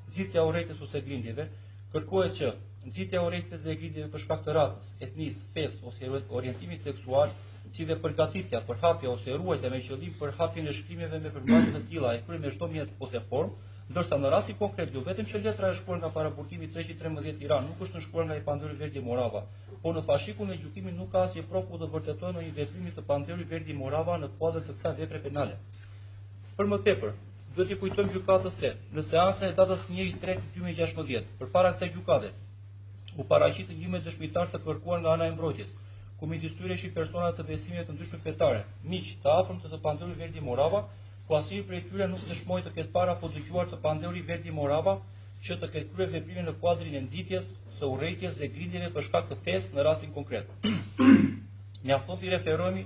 nxitja e urrejtjes ose grindjeve, kërkohet që nxitja e urrejtjes dhe grindjeve për shkak të racës, etnisë, fesë ose orientimit seksual, si dhe përgatitja, përhapja ose ruajtja me qëllim për hapjen e shkrimeve me përmbajtje të tilla e kryer me çdo mjet ose formë, ndërsa në rastin konkret jo vetëm që letra e shkruar nga paraburgimi 313 Tiranë nuk është nënshkruar nga i Pandori Verdi Morava, por në fashikullin e gjykimit nuk ka asnjë provë ku të vërtetojë ndonjë veprim të Pandori Verdi Morava në kuadër të kësaj vepre penale. Për më tepër, duhet i kujtojmë gjykatës se në seancën e datës 1/3/2016, përpara kësaj gjykate, u paraqit ngjymë dëshmitar të kërkuar nga ana e mbrojtjes, ku midis tyre ishin persona të besimeve të ndryshme fetare, miq të afërm të Pandori Verdi Morava, ku asnjë prej tyre nuk dëshmoi të ketë para apo dëgjuar të Pandori Verdi Morava që të ketë kryer veprime në kuadrin e nxitjes, së urrejtjes dhe grindjeve për shkak të fesë në rastin konkret. Mjafton t'i referohemi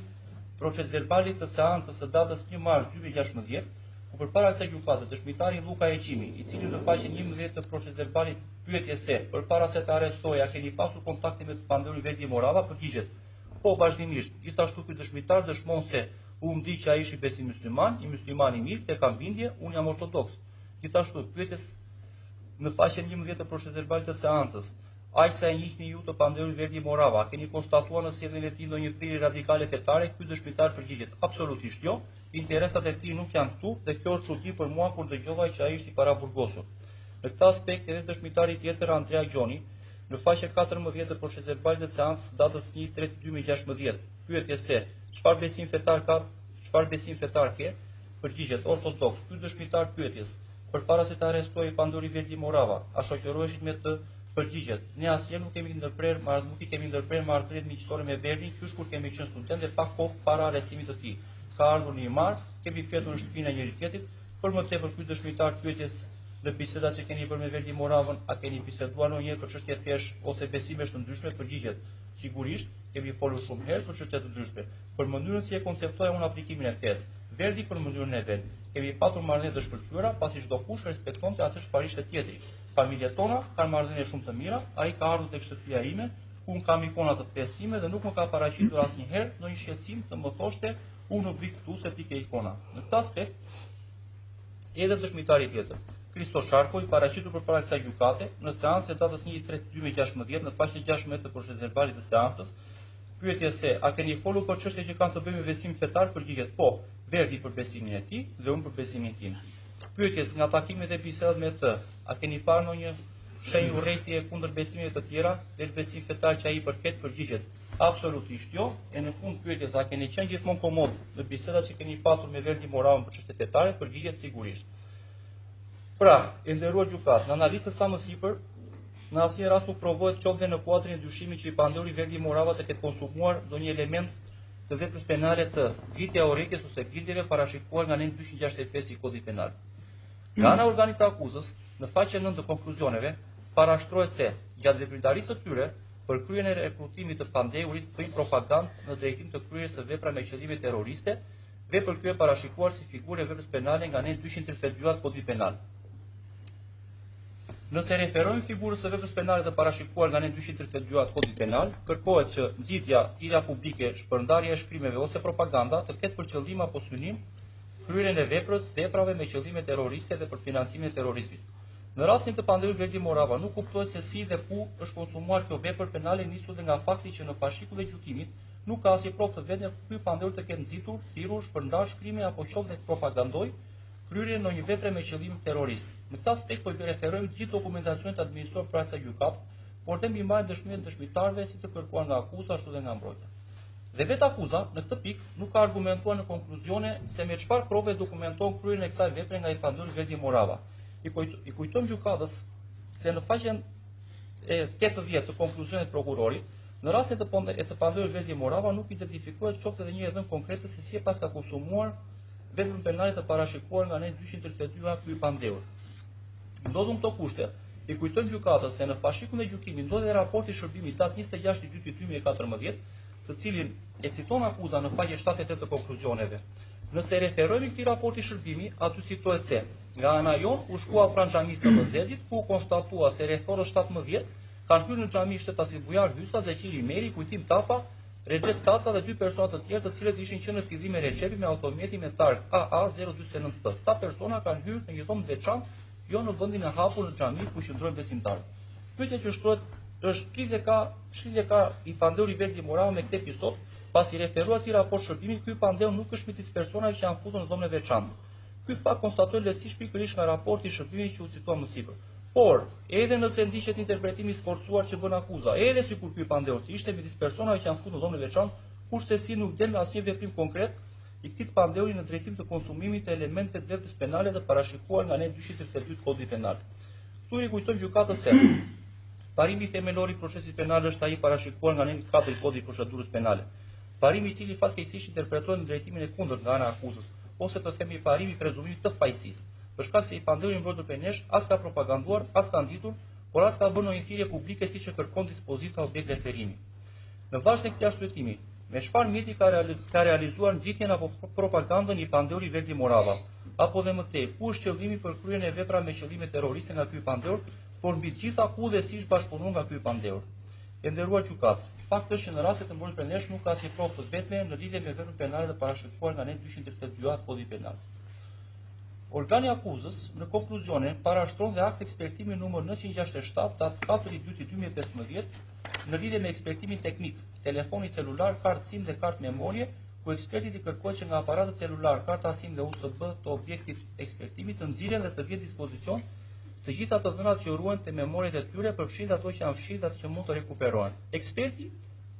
proces verbalit të seancës së datës 1 mars 2016, ku përpara kësaj gjykate dëshmitari Luka Eqimi, i cili në faqen 11 të proces verbalit pyetje se përpara se të arrestohej a keni pasur kontakte me Pandori Verdi Morava, përgjigjet: po, vazhdimisht. Gjithashtu ky dëshmitar dëshmon se u ndi që ai ishi besim musliman, i musliman i mirë, te kam bindje, unë jam ortodoks. Gjithashtu pyetjes në faqen 11 të proces verbalit të seancës: aq sa e njihni ju të Pandori Verdi Morava, keni konstatuar në sjelljen e tij ndonjë thirrje radikale fetare? Ky dëshmitar përgjigjet: absolutisht jo. Interesat e tij nuk janë këtu dhe kjo është çudi për mua kur dëgjova që ai ishte i paraburgosur. Në këtë aspekt edhe dëshmitari tjetër Andrea Gjoni, në faqe 14 të proces verbalit të seancës datës 1/3/2016, pyetje se çfarë besim fetar ke? Përgjigjet: ortodoks. Ky dëshmitar pyetjes: përpara se të arrestohej Pandori Verdi Morava, a shoqëroheshit me të? Përgjigjet: ne asnjëherë nuk i kemi ndërprer marrëdhënie miqësore me Verdin, qysh kur kemi qenë student dhe pak kohë para arrestimit të tij. Ka ardhur në një marr, kemi fjetur në shtëpinë e njëri tjetrit. Për më tepër ky dëshmitar pyetjes: në bisedat që keni bërë me Verdi Moravën, a keni biseduar ndonjëherë për çështje fesh ose besimesh të ndryshme? Përgjigjet: sigurisht, kemi folur shumë herë për çështje të ndryshme, për mënyrën si e konceptoja unë aplikimin e fesë. Verdi për mënyrën e vet. Kemi patur marrëdhënie të shkëlqyera, pasi çdo kush respektonte atë çfarë ishte tjetri. Familjet tona kanë marrëdhënie shumë të mira, ai ka ardhur tek shtëpia ime, ku un kam ikona të fesë time dhe nuk më ka paraqitur asnjëherë ndonjë shqetësim të më thoshte unë nuk vi këtu se ti ke ikona. Në këtë aspekt, edhe dëshmitari tjetër, Kristo Sharko, i paraqitur përpara kësaj gjykate, në seancën e datës 1/3/2016 në faqen 16 të proces verbalit të seancës, pyetje se a keni folur për çështje që kanë të bëjnë me besim fetar? Përgjigjet: po, Verdi për besimin e tij dhe unë për besimin tim. Pyetjes: nga takimet e bisedat me të, a keni parë ndonjë shenjë urrejtje kundër besimeve të tjera, veç besim fetar që ai përket? Përgjigjet: absolutisht jo. E në fund pyetjes: a keni qenë gjithmonë komod në bisedat që keni patur me Verdi Moravën për çështje fetare? Përgjigjet: sigurisht. Pra, e nderuar gjykat, në analizën sa më sipër, në asnjë rast nuk provohet qoftë në kuadrin e dyshimit që i Pandori Verdi Morava të ketë konsumuar ndonjë element të veprës penale të nxitja e urrejtjes ose grindjeve parashikuar nga 265 i Kodit Penal. Nga ana organit të akuzës, në faqen 9 të konkluzioneve, parashtrohet se gjatë veprimtarisë së tyre për kryen e rekrutimit të pandeurit bëjnë propagandë në drejtim të kryerjes së vepra me qëllime terroriste, vepër kjo e parashikuar si figurë e veprës penale nga 232 Kodit Penal. Nëse referojmë figurës së veprës penale të parashikuar nga 232 Kodit Penal, kërkohet që nxitja, thirrja publike, shpërndarja e shkrimeve ose propaganda të ketë për qëllim apo synim kryerjen e veprave me qëllime terroriste dhe për financimin e terrorizmit. Në rastin të Pandori Verdi Morava nuk kuptohet se si dhe ku është konsumuar kjo vepër penale, nisur dhe nga fakti që në fashikull e gjykimit nuk ka asnjë provë të vetme ky Pandori të ketë nxitur, thirrur, shpërndar shkrime apo qoftë propagandoj kryerjen në një vepre me qëllim terrorist. Në këtë aspekt po i referojmë gjithë dokumentacionet administruar para kësaj gjykate, por dhe mbi marrjen dëshmive të dëshmitarëve si të kërkuar nga akuza ashtu dhe nga mbrojtja. Dhe vetë akuza në këtë pikë nuk ka argumentuar në konkluzione se me çfarë prove dokumenton kryerjen e kësaj vepre nga i Pandori Verdi Morava. I kujtojmë gjykatës se në faqen e 80 të konkluzionit prokurorit, në rastin të Pandori Verdi Morava nuk identifikohet qoftë edhe një dhënë konkrete se si e pas ka konsumuar veprën penale të parashikuar nga 232 ky pandeur. Ndodhur këto kushte, i kujtojmë gjykatës se në fashikullin e gjykimit ndodhi raporti shërbimit datë 26/2/2014, të cilin e citon akuza në faqe 78 të konkluzioneve. Nëse referojmë këtij raporti shërbimi, aty citohet se nga ana jon u shkua pranë xhamisë së Mëzezit, ku konstatua se rreth orës 17 kanë hyrë në xhami shtetasi Bujar Hysa, Zeqiri Meri, Kujtim Tafa, Recep Taca dhe dy persona të tjerë, të cilët ishin qenë në fillim me Recepi me automjeti me targ AA 049F. Ta persona kanë hyrë në një dhomë veçantë, jo në vendin e hapur në xhami ku qëndrojnë besimtarët. Pyetja që shtrohet është ç'lidhje ka i Pandeuri Verdi Morava me këtë episod, pasi referuar ti raport shërbimit, ky Pandeu nuk është midis personave që janë futur në dhomën e veçantë. Ky fakt konstatohet lehtësisht pikërisht nga raporti i shërbimit që u citua më sipër. Por, edhe nëse ndiqet interpretimi i sforcuar që bën akuza, edhe sikur ky Pandeu ishte midis personave që janë futur në dhomën e veçantë, kurse si nuk del nga asnjë veprim konkret i këtij Pandeuri në drejtim të konsumimit të elementeve të veprës penale të parashikuar nga ne 232 Kodit Penal. Këtu i kujtojmë gjykatës se parimi themelor i procesit penal është ai parashikuar nga ne 4 Kodit Procedurës Penale. Parimi i cili fatkeqësisht interpretohet në drejtimin e kundërt nga ana e akuzës, ose të themi parimi i prezumimit të fajësisë, për shkak se i Pandeuri mbrojtur penesh as ka propaganduar, as ka nxitur, por as ka bërë ndonjë thirrje publike siç e kërkon dispozita objekt referimi. Në vazhdim të këtij arsyetimi, me çfarë mjeti ka realizuar nxitjen apo propagandën i Pandeuri Verdi Morava, apo dhe më tej, ku është qëllimi për kryen e vepra me qëllime terroriste nga ky Pandeur, por mbi të gjitha ku dhe si është bashkëpunuar nga ky Pandeur. E nderuar gjykatë, fakti është që në rastet e mbrojtjes penesh nuk ka asnjë provë të vetme në lidhje me veprën penale të parashikuar nga ne 232 Kodit Penal. Organi akuzës në konkluzione parashtron dhe akt ekspertimi numër 967 datë 4/2/2015 në lidhje me ekspertimin teknik, telefoni celular, kartë SIM dhe kartë memorie, ku ekspertit i kërkohet që nga aparatet celular, karta SIM dhe USB të objektit ekspertimit të nxirren dhe të vjen dispozicion të gjitha të dhënat që ruhen te memoriet e tyre, përfshirë ato që janë fshirë dhe ato që mund të rekuperohen. Eksperti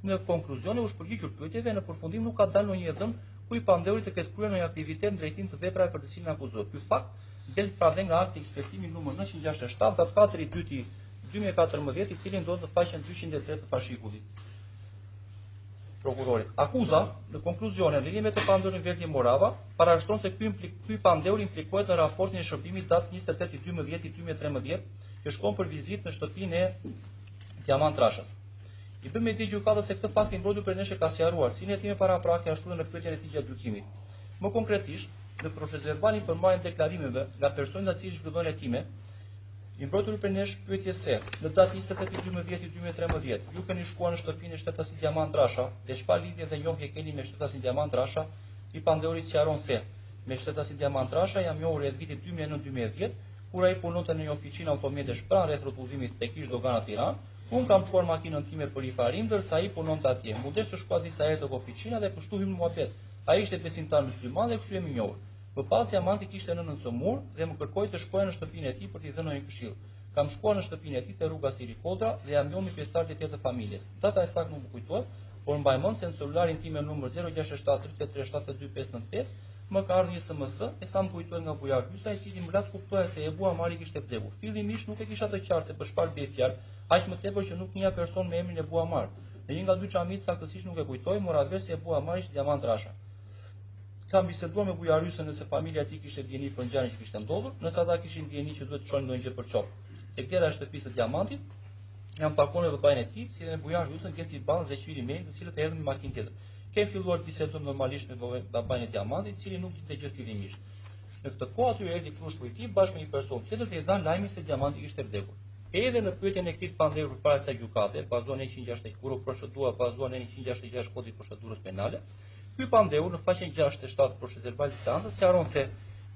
në konkluzione u shpërgjigjur pyetjeve, në përfundim nuk ka dalë ndonjë dhënë ku i Pandeurit të ketë kryer ndonjë aktivitet në drejtim të veprave për të cilën akuzohet. Ky fakt del pra dhe nga akti ekspertimi numër 967 datë 4/2/2014, i cili ndodhet në faqen 203 të fashikullit. Prokurori. Akuza, në konkluzione, në lidhje me të Pandeurin Verdi Morava, parashtron se ky Pandeur implikohet në raportin e shërbimit datë 28/12/2013, që shkon për vizitë në shtëpinë e Diamant Rashës. I bëm me di gjykatës se këtë fakt i mbrojtur për neshe ka sqaruar, si në hetime para prake ashtu edhe në pyetjen e tij gjatë gjykimit. Më konkretisht, në proceduralin për marrjen deklarimeve nga personat të cilët zhvillojnë hetime, i mbrojtur për nesh pyetje se në datë 28/12/2013 ju keni shkuar në shtëpinë e shtetasit Diamant Rasha, dhe çfarë lidhje dhe njohje keni me shtetasin Diamant Rasha? I Pandeuri sqaron se me shtetasin Diamant Rasha jam njohur rreth vitit 2009-2010, kur ai punonte në një oficinë automjetesh pranë rreth rrotullimit tek Ish Dogana Tiranë. Unë kam çuar makinën time për riparim, ndërsa ai punonte atje. Mundesh të shkoj disa herë tek oficina dhe kështu hym në muhabet. Ai ishte besimtar musliman dhe kështu jemi njohur. Më pas Diamanti kishte nënën së mur dhe më kërkoi të shkoja në shtëpinë e tij për t'i dhënë një këshill. Kam shkuar në shtëpinë e tij te rruga Siri Kodra dhe jam njohur me pjesëtarët e tjerë të familjes. Data e saktë nuk më kujtohet, por mbaj mend se në celularin tim me numër 067337395 më ka ardhur një SMS e sa më kujtohet nga bujar Hysa, i cili më lat kuptoja se Ebu Amari kishte vdekur. Fillimisht nuk e kisha të qartë se për çfarë bëhet fjalë, aq më tepër që nuk njeh person me emrin Ebu Amar. Në një nga dy xhamit saktësisht nuk e kujtoj, mora vesh se Ebu Amari ishte Diamant Rasha. Kam biseduar me bujar Hysën nëse familja e tij kishte dieni për ngjarjen që kishte ndodhur, nëse ata kishin dieni që duhet të çojnë ndonjë gjë për çop. Tek dera e shtëpisë së Diamantit, jam takuar me babain e tij, si dhe me bujar Hysën, Geci Ban dhe Qyri Mel, të cilët erdhën me makinë tjetër. Kem filluar të bisedojmë normalisht me babain e Diamantit, i cili nuk dinte gjë fillimisht. Në këtë kohë aty erdhi krushku i tij bashkë me një person tjetër dhe i dhan lajmin se Diamanti kishte vdekur. Edhe në pyetjen e këtij Pandeur para sa gjykate, bazuar në 160 kuro procedura bazuar në 166 Kodit Procedurës Penale, ky Pandeur në faqen 67 procedurë verbal të seancës sqaron se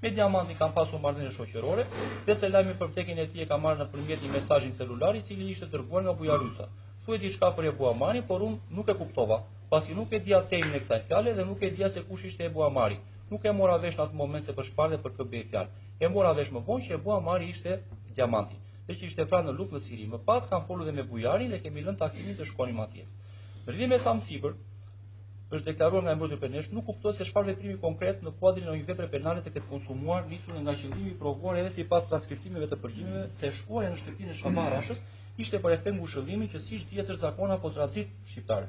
me Diamantin kanë pasur marrëdhënie shoqërore, dhe se lajmi për vdekjen e tij e ka marrë nëpërmjet një mesazhi celular i cili ishte dërguar nga bujar Hysa. Thuhet diçka për Ebu Amarin, por unë nuk e kuptova, pasi nuk e dija temin e kësaj fjale dhe nuk e dija se kush ishte Ebu Amari. Nuk e mora vesh në atë moment se për çfarë dhe për kë bëhej fjalë. E mora vesh më vonë që Ebu Amari ishte Diamanti, dhe që ishte vrarë në luftë në Siri. Më pas kanë folur dhe me bujarin dhe kemi lënë takimin të shkonim atje. Në lidhje me sa më sipër, është deklaruar nga mbrojtja penesh, nuk kuptohet se çfarë veprimi konkret në kuadrin e një vepre penale të ketë konsumuar, nisur nga qëllimi i provuar edhe sipas transkriptimeve të përgjithshme se shkuarja në shtëpinë e Shaban Rashës ishte për efekt ngushëllimi që siç dihet është zakon apo traditë shqiptare.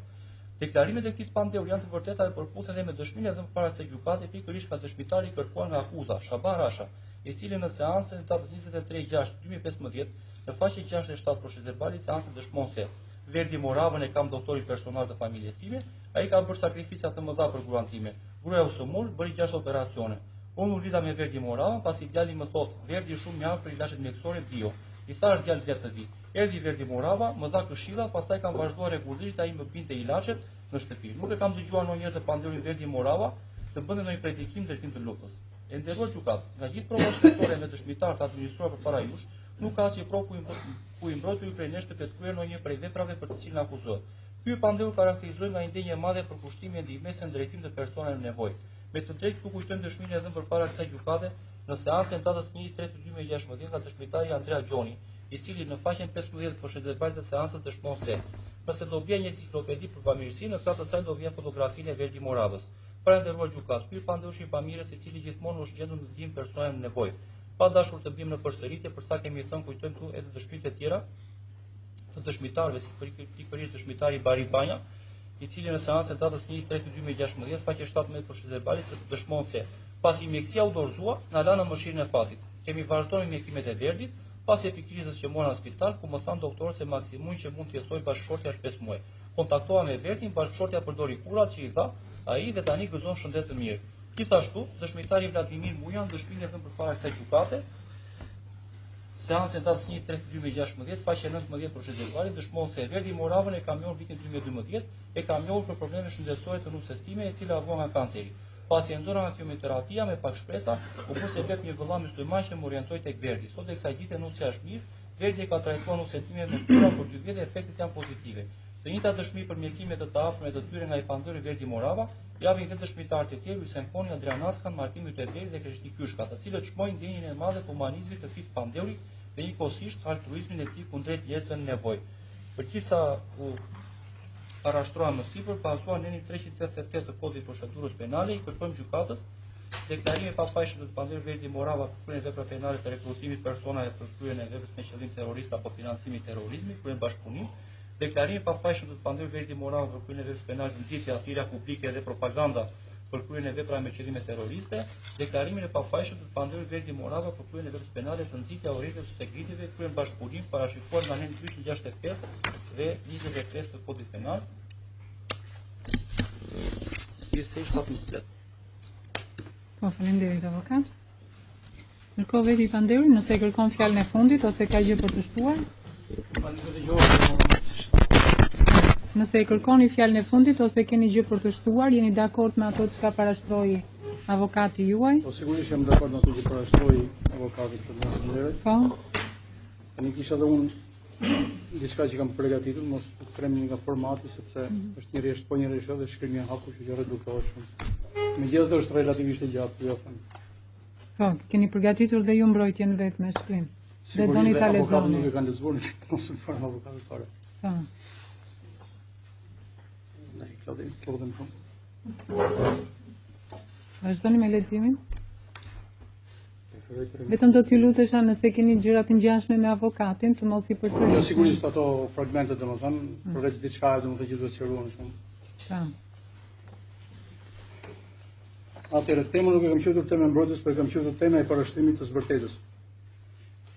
Deklarimet e këtij Pandeur janë të vërteta dhe përputhen dhe me dëshminë dhënë para se gjykate pikërisht nga dëshmitari kërkuar nga akuza, Shaban Rasha, i cili në seancën e datës 23/6/2015 në faqe 67 procedurali seancën dëshmon se Verdi Moravën e kam doktori personal të familjes time, ai ka bërë sakrifica të mëdha për gruan time. Gruaja u sëmul, bëri 6 operacione. Unë u lidha me Verdi Moravën, pasi djali më thotë, Verdi shumë mjaft për ilaçet mjekësore bio. I thash djalë le të vi. Erdhi Verdi Morava, më dha këshilla, pastaj kam vazhduar rregullisht ai më pinte ilaçet në shtëpi. Nuk e kam dëgjuar ndonjëherë të Pandeurin Verdi Morava të bënte ndonjë predikim drejtim të luftës. E nderuar gjykat, nga gjithë provat shtetësore me dëshmitar të administruar përpara jush, nuk ka asnjë provë ku i mbrojtur ukrainisht të ketë kryer ndonjë prej veprave për të cilën akuzohet. Ky pandeu karakterizohet nga një ndjenjë e madhe për kushtimin e ndihmës në drejtim të personave në nevojë. Me të drejtë këtu kujtojmë dëshminë e dhënë përpara kësaj gjykate në seancën datës 1/3/2016 nga dëshmitari Andrea Gjoni, i cili në faqen 15 të shëndetit të seancës dëshmon se nëse do bie një enciklopedi për bamirësi, në këtë të saj do vjen fotografinë e Verdi Moravës. Para nderuar gjykat, ky pandeu është i bamirës i cili gjithmonë është gjendur në ndihmë personave në nevojë. Pa dashur të bëjmë në përsëritje për sa kemi thënë, kujtojmë këtu edhe dëshmitë e tjera të dëshmitarëve, si pikërisht dëshmitari Bari Banja, i cili në seancën datës 1/3/2016 faqe 17 për Shqipërinë se dëshmon se pasi mjekësia u dorëzua, na la në mëshirën e fatit. Kemi vazhduar me mjekimet e Verdit, pas epikrizës që mora në spital, ku më thanë doktorët se maksimumi që mund të jetojë bashkëshortja është 5 muaj. Kontaktova me Verdin, bashkëshortja përdori kurat që i dha ai dhe tani gëzon shëndet të mirë. Gjithashtu, dëshmitari Vladimir Mujan dëshminë e dhënë përpara kësaj gjykate, seancën datës 1/3/2016, faqe 19 për Shqipërinë dëshmon se Verdi Moravën e ka njohur vitin 2012, e ka njohur për probleme shëndetësore të nusës time, e cila avua nga kanceri. Pasi e nxorra nga kemioterapia me pak shpresa, u bë se vep një vëlla myslyman që më orientoi tek Verdi. Sot kësaj dite nusja është mirë, Verdi e ka trajtuar nusën time me kura për 2 vjet dhe efektet janë pozitive. Të njëjta dëshmi për mjekime të afërme të tyre nga i pandëri Verdi Morava, japin dhe dëshmitarët e tjerë, Luisen Koni, Adrian Askan, Martin Myteveri dhe Krishti Kyshka, të cilët shmojnë ndjenjën e madhe të humanizmit të këtij pandëri dhe njëkohësisht altruizmin e tij kundrejt njerëzve në nevojë. Për gjithsa u parashtrua më sipër, pazuar në 388 të kodit procedurës penale, i kërkojmë gjykatës deklarime pa fajshëm të pandëri Verdi Morava për kryen vepra penale të rekrutimit personave për kryen e veprës me qëllim terrorist apo financimit terrorizmit, kryen bashkëpunim, deklarimi pa fajshëm të pandëri Verdi Morava për kryen e veprës penale të nxitje atyra publike dhe propaganda për kryen e vepra me qëllime terroriste, deklarimin e pafajshëm të pandëri Verdi Morava për kryen e veprës penale të nxitja urrëties së sekreteve, kryen bashkëpunim parashikuar nga nën 265 dhe 25 të kodit penal. Gjithsesi shtatë komplet. Po, faleminderit avokat. Ndërkohë veti i pandëri, nëse kërkon fjalën e fundit ose ka gjë për të shtuar? Nëse e kërkoni fjalën e fundit ose keni gjë për të shtuar, jeni dakord me ato që ka parashtroi avokati juaj? Po sigurisht jam dakord me ato që parashtroi avokati për mësimdhënëre. Po. Tani kisha edhe unë diçka që kam përgatitur, mos tremni nga formati sepse është një rresht, po një rresht dhe shkrimi i hapur që reduktohet shumë. Megjithatë është relativisht e gjatë, jo them. Po, keni përgatitur dhe ju mbrojtjen vetë me shkrim. Dhe doni ta lexoni. Nuk e kanë lexuar, mos u fare avokatët fare. Po. Ne klodhem shumë. Vazhdoni me leximin. Vetëm do t'ju lutesha nëse keni gjëra të ngjashme me avokatin, të mos i përsërisni. Jo, sigurisht ato fragmente domethënë, përveç diçka domethënë që duhet sqaruar shumë. Po. Atëherë temën nuk e kam quajtur temë mbrojtës, por e kam quajtur tema e parashtrimit të zbërtetës.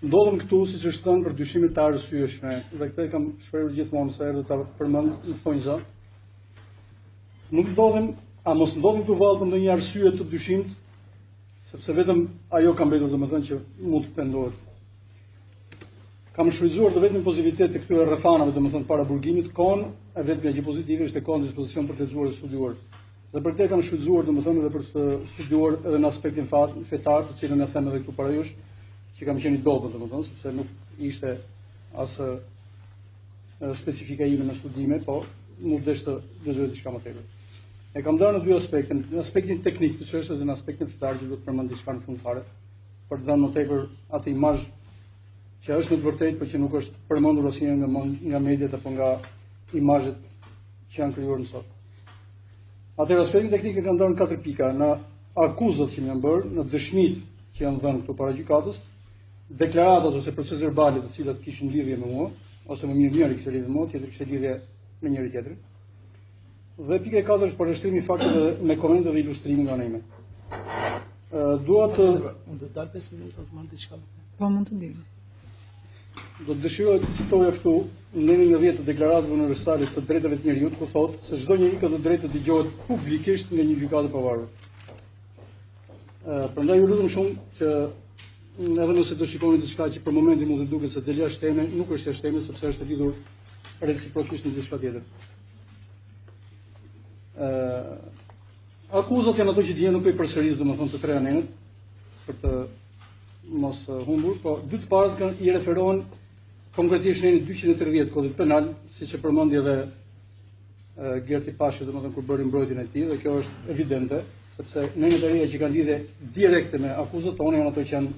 Ndodhem këtu, siç është thënë, për dyshime të arsyeshme, dhe këtë kam shprehur gjithmonë se do ta përmend në thonjza. Nuk ndodhem, a mos ndodhem këtu vallë për ndonjë arsye të dyshimt, sepse vetëm ajo ka mbetur domethënë që mund të pendohet. Kam shfrytzuar vetëm pozitivitet të këtyre rrethanave domethënë para burgimit, kohën e vetëm gjë pozitive është e kohën në dispozicion për të lexuar dhe studiuar. Dhe për këtë kam shfrytzuar domethënë edhe për të studiuar edhe në aspektin fetar, të cilën e them edhe këtu para jush, që kam qenë i dobët domethënë, sepse nuk ishte as specifika ime në studime, po nuk desh të lexoj diçka më tepër. E kam dhënë në dy aspekte, në aspektin teknik të çështës dhe në aspektin fetar që do të përmend diçka në fund fare, për të dhënë më tepër atë imazh që është në të vërtetë, por që nuk është përmendur asnjëherë nga mediat apo nga imazhet që janë krijuar në sot. Atëherë aspektin teknik e kam dhënë 4 pika, në akuzat që më janë bërë, në dëshmitë që janë dhënë këtu para gjykatës, deklaratat ose proces verbale të cilat kishin lidhje me mua, ose më mirë njëri kishte lidhje me mua, tjetri kishte lidhje me njëri tjetrin. Dhe pika e 4 është parashtrimi i fakteve me komente dhe ilustrime nga ime. Dua të mund të dal 5 minuta të marr diçka. Po mund të ndihmë. Do të dëshiroj të citoja këtu në 10 të deklaratave universale të drejtave të njerëzit, ku thotë se çdo njeri ka të drejtë të dëgjohet publikisht nga një gjykatë e pavarur. Prandaj ju lutem shumë që edhe nëse do shikoni diçka që për momentin mund të duket se del jashtë teme, nuk është jashtë teme sepse është lidhur reciprokisht me diçka tjetër. Akuzat janë ato që dihen, nuk e përsëris domethënë të tre anënët. për të mos humbur, po dy të parët i referohen konkretisht në 230 kodit penal, siç e përmendi edhe Gerti Pashi, domethënë kur bëri mbrojtjen e tij, dhe kjo është evidente, sepse nënët e reja që kanë lidhje direkte me akuzat tona janë ato që janë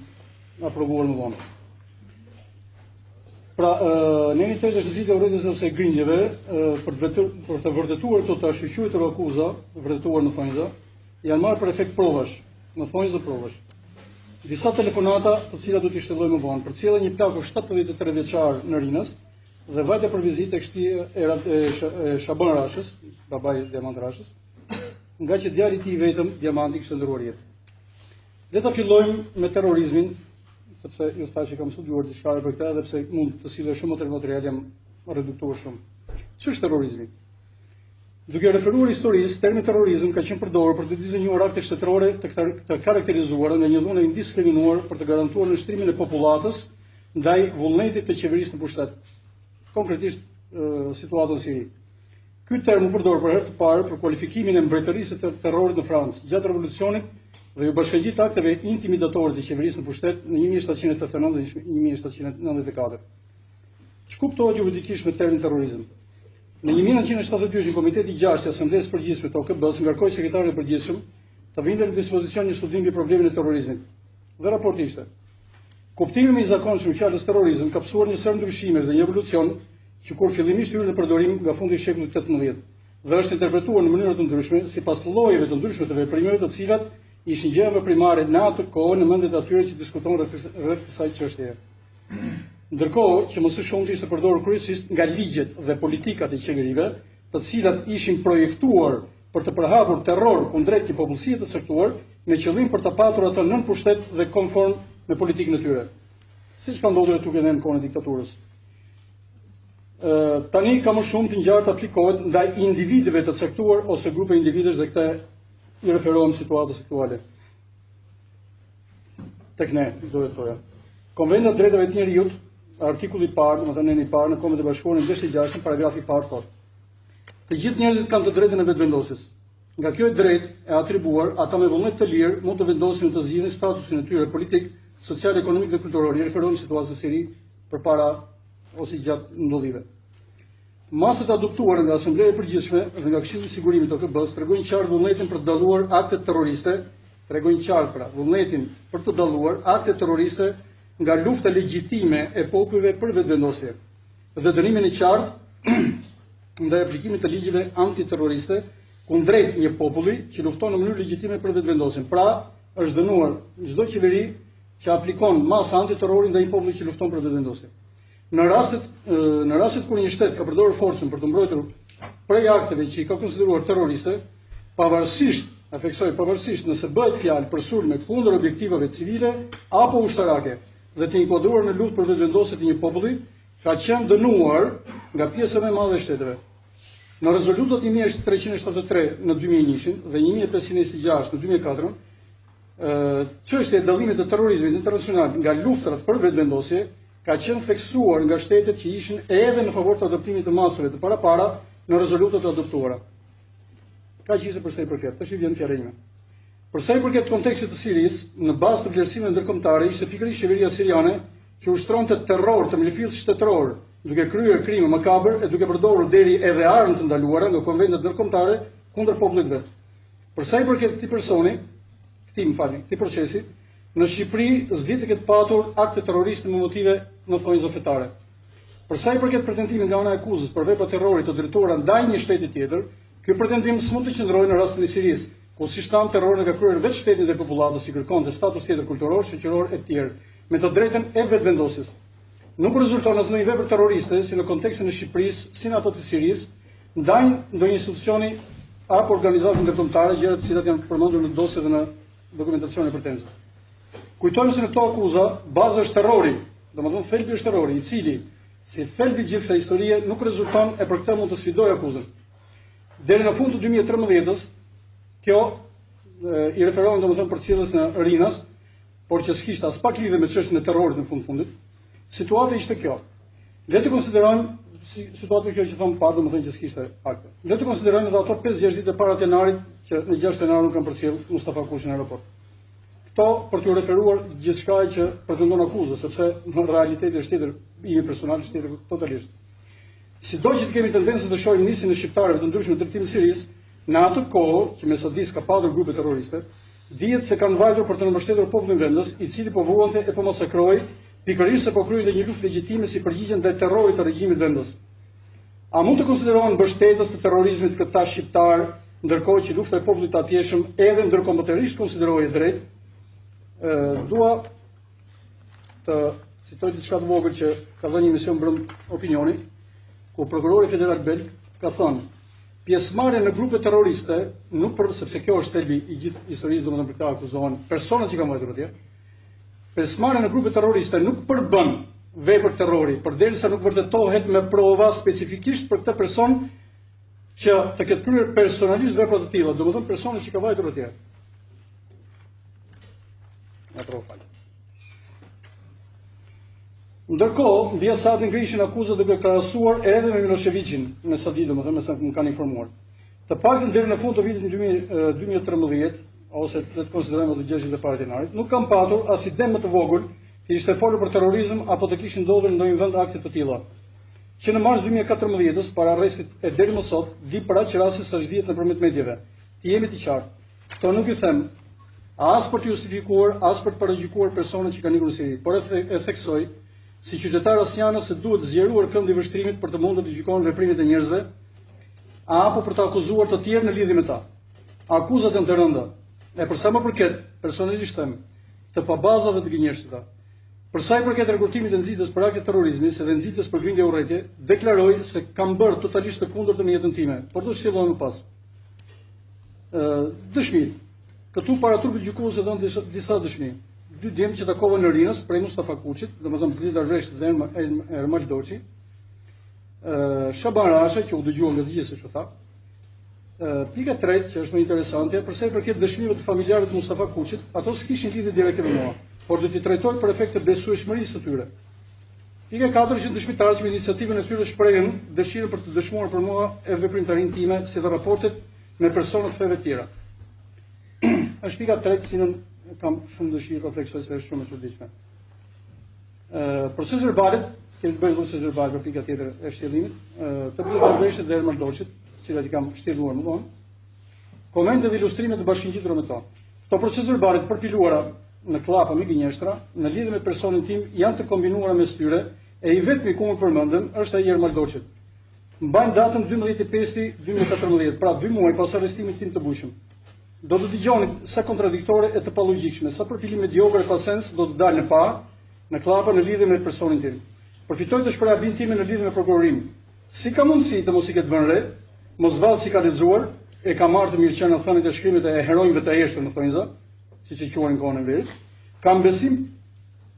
aprovuar më vonë. Pra, nëni tjetër është nxitja e urrëties ose grindjeve për të vërtetuar këto të shqyrtuar akuza, vërtetuar në thonjza, janë marrë për efekt provash, në thonjza provash. Disa telefonata, të cilat do t'i shëlloj më vonë, për cilën një plaku 73 vjeçar në Rinës dhe vajte për vizitë tek shtëpia e Shaban Rashës, babai i Diamant Rashës, nga që djali i tij vetëm Diamanti kishte ndëruar jetë. Le ta fillojmë me terrorizmin, sepse ju thash që kam studiuar diçka për këtë, edhe pse mund të sillej shumë material, jam reduktuar shumë. Ç'është terrorizmi? Duke referuar historisë, termi terrorizëm ka qenë përdorur për të dizenjuar akte shtetërore të karakterizuara në një dhunë indiskriminuar për të garantuar nështrimin e popullatës ndaj vullnetit të qeverisë në pushtet. Konkretisht situatën në Siri. Ky term u përdor për herë të parë për kualifikimin e mbretërisë të terrorit në Francë gjatë revolucionit dhe u bashkangjit akteve intimidatore të qeverisë në pushtet në 1789 dhe 1794. Ç'kuptohet juridikisht me termin terrorizëm? Në 1972 Komiteti i 6 i Asamblesë Përgjithshme të OKB-s ngarkoi sekretarin e përgjithshëm të vinte në dispozicion një studim mbi problemin e terrorizmit. Dhe raporti ishte: kuptimi më i zakonshëm i fjalës terrorizëm ka psuar një sër ndryshimesh dhe një evolucion që kur fillimisht hyrë në përdorim nga fundi i shekullit XVIII dhe është interpretuar në mënyra të ndryshme sipas llojeve të ndryshme të veprimeve të cilat ishin gjëra veprimare në atë kohë në mendjet e atyre që diskuton rreth kësaj çështjeje. Ndërkohë që më së shumti ishte përdorur kryesisht nga ligjet dhe politikat e qeverive, të cilat ishin projektuar për të përhapur terror kundrejt një popullsie të caktuar, me qëllim për të patur atë nën pushtet dhe konform me politikën e tyre. Siç ka ndodhur aty në kohën e diktaturës. Tani ka më shumë të ngjartë aplikohet ndaj individëve të caktuar ose grupe individësh dhe këta i referohen situatës aktuale. Tek ne, duhet të thoja. Konvendi i drejtave të njerëzit, artikulli i parë, domethënë në parë në Kombet e Bashkuara në 6 paragrafi i parë thotë: të gjithë njerëzit kanë të drejtën e vetëvendosjes. Nga kjo e drejtë e atribuar, ata me vullnet të lirë mund të vendosin të zgjidhin statusin e tyre politik, social, ekonomik dhe kulturor, i referohen situatës së Siri përpara ose gjatë ndodhive. Masat adoptuara nga Asambleja e Përgjithshme dhe nga Këshilli i Sigurimit të OKB-s tregojnë qartë vullnetin për të dalluar aktet terroriste, tregojnë qartë pra vullnetin për të dalluar aktet terroriste nga lufta legjitime e popujve për vetëvendosje dhe dënimin e qartë ndaj aplikimit të ligjeve antiterroriste kundrejt një populli që lufton në mënyrë legjitime për vetëvendosjen. Pra, është dënuar çdo qeveri që aplikon masë antiterrori ndaj një populli që lufton për vetëvendosje. Në rastet kur një shtet ka përdorur forcën për të mbrojtur prej akteve që i ka konsideruar terroriste, pavarësisht nëse bëhet fjalë për sulme kundër objektivave civile apo ushtarake dhe të inkuadruar në luftë për vetëvendosje të një populli, ka qenë dënuar nga pjesa më e madhe e shteteve. Në rezolutat 1373 në 2001 dhe 1526 në 2004, çështja e dallimit të terrorizmit internacional nga luftrat për vetëvendosje ka qenë theksuar nga shtetet që ishin edhe në favor të adoptimit të masave të parapara në rezolutat e adoptuara. Ka që ishte për sa i përket, tash i vjen fjala ime. Për sa i përket kontekstit të Sirisë, në bazë të vlerësimeve ndërkombëtare, ishte pikërisht qeveria siriane që ushtronte terror të mlifill shtetëror, duke kryer krime makabër e duke përdorur deri edhe armë të ndaluara nga konventet ndërkombëtare kundër popullit vet. Për sa i përket këtij procesi, në Shqipëri s'di të ketë patur akte terroriste me motive në thonjza fetare. Për sa i përket pretendimit nga ana e akuzës për vepra terrori të drejtuara ndaj një shteti tjetër, ky pretendim s'mund të qëndrojë në rastin e Sirisë, ku si shtam terrorin nga kryer vetë shtetin dhe popullatës i kërkonte status tjetër kulturor, shoqëror e tjerë, me të drejtën e vetëvendosjes. Nuk rezulton as në një vepër terroriste si në kontekstin e Shqipërisë, si në ato të Sirisë, ndaj ndonjë institucioni apo organizate ndërkombëtare, gjëra të cilat janë përmendur në dosje dhe në dokumentacione për tenza. Kujtojmë se në këto akuza, baza është terrori, domethënë thelbi është terrori, i cili, si thelbi gjithë kësaj historie, nuk rezulton e për këtë mund të sfidojë akuzën. Deri në fund të 2013-s, kjo i referohen domethënë përcjelljes në Rinas, por që s'kishte as pak lidhje me çështjen e terrorit në fundit. Situata ishte kjo. Le të konsiderojmë situata kjo që them parë, domethënë që s'kishte akte. Le të konsiderojmë edhe ato 5-6 ditë para të janarit që në 6 janar nuk kanë përcjell Mustafa Kushin në aeroport. Këto për t'ju referuar gjithçka që pretendon akuza, sepse në realiteti është tjetër, imi personal është tjetër totalisht. Sido që të kemi tendencën të shohim nisjen e shqiptarëve të ndryshëm në drejtimin e Sirisë, në atë kohë që me sadis ka padur grupe terroriste, dihet se kanë vajtur për të mbështetur popullin vendës, i cili po vuante e po masakroi, pikërisht se po kryente një luftë legjitime si përgjigje ndaj terrorit të regjimit vendës. A mund të konsiderohen mbështetës të terrorizmit këta shqiptar, ndërkohë që lufta e popullit të atjeshëm edhe ndërkombëtarisht konsiderohej drejt? Dua të citoj diçka të vogël që ka dhënë një emision brenda Opinioni, ku prokurori federal belg ka thënë: pjesëmarrja në grupe terroriste, nuk për sepse kjo është thelbi i gjithë historisë, domethënë për këtë akuzohen personat që kanë vajtur atje. Pjesëmarrja në grupe terroriste nuk përbën vepër terrori, përderisa nuk vërtetohet me prova specifikisht për këtë person që të ketë kryer personalisht vepra të tilla, domethënë personi që ka vajtur atje. Ndërkohë, mbi Asadin ngrishin akuzat duke krahasuar edhe me Miloševićin, me Sadi, domethënë, me sa më kanë informuar. Të paktën deri në fund të vitit 2013, ose le të konsiderojmë të 6 e para të janarit, nuk kanë patur as ide më të vogël që ishte folur për terrorizëm apo të kishin ndodhur në ndonjë vend akte të tilla. Që në mars 2014-s, para arrestit e deri më sot, di për aq raste sa zhdihet nëpërmjet medjave. Të jemi të qartë. Kto nuk i them as për të justifikuar, as për të paragjykuar personat që kanë ikur në Siri, por e theksoj si qytetar asianë se duhet zgjeruar kënd i vështrimit për të mundur të gjykohen veprimet e njerëzve, apo për të akuzuar të tjerë në lidhje me ta. Akuzat janë të rënda, e për sa më përket, personalisht them, të pabaza dhe të gënjeshtëta. Për sa i përket rekrutimin e nxitës për akte terrorizmi dhe nxitës për grindje urrëtie, deklaroj se kam bërë totalisht të kundërtën në jetën time, por do të shqetësohem më pas. Dëshmi. Këtu para trupit gjykues dhënë disa dëshmi. 2 djemë që takova në Rinës, prej Mustafa Kuçit, domethënë Blida Rresht dhe Ermal Doçi, Shaban Rasha, që u dëgjua nga të gjithë se që tha. Pika 3, që është më interesante, përse i përket dëshmive të familjarët të Mustafa Kuçit, ato s'kishin lidhje direkte me mua, por do t'i trajtoj për efekte besueshmërisë së tyre. Pika 4, që dëshmitarët me iniciativën e tyre shprehen dëshirën për të dëshmuar për mua e veprimtarinë time, si dhe raportet me persona të feve tjera. Është pika 3, sinën kam shumë dëshirë të theksoj se është shumë e çuditshme. Proces verbalet, kemi bërë proces verbal për pika tjetër e shtjellimit, të Blida Rresht dhe Ermal Doçit, të cilat i kam shtjelluar më vonë. Komente dhe ilustrime të bashkëngjitura me to. Këto proces verbale të përpiluara në klapa me gënjeshtra, në lidhje me personin tim, janë të kombinuara mes tyre, e i vetmi ku më përmendëm është ai Ermal Doçit. Mbajnë datën 12/5/2014, pra 2 muaj pas arrestimit tim të bujshëm. Do të dëgjoni sa kontradiktore e të palogjikshme, sa përpilim mediokër e pa sens do të dalë në pa, në klapa në lidhje me personin tim. Përfitoj të shprehjen time në lidhje me prokurorimin. Si ka mundësi të mos i ketë vënë re, mos vallë si ka lexuar, e ka marrë të mirë qenë në thënit e shkrimit e heronjve të eshtur në thonjza, siç e quajnë kohën e verit. Kam besim,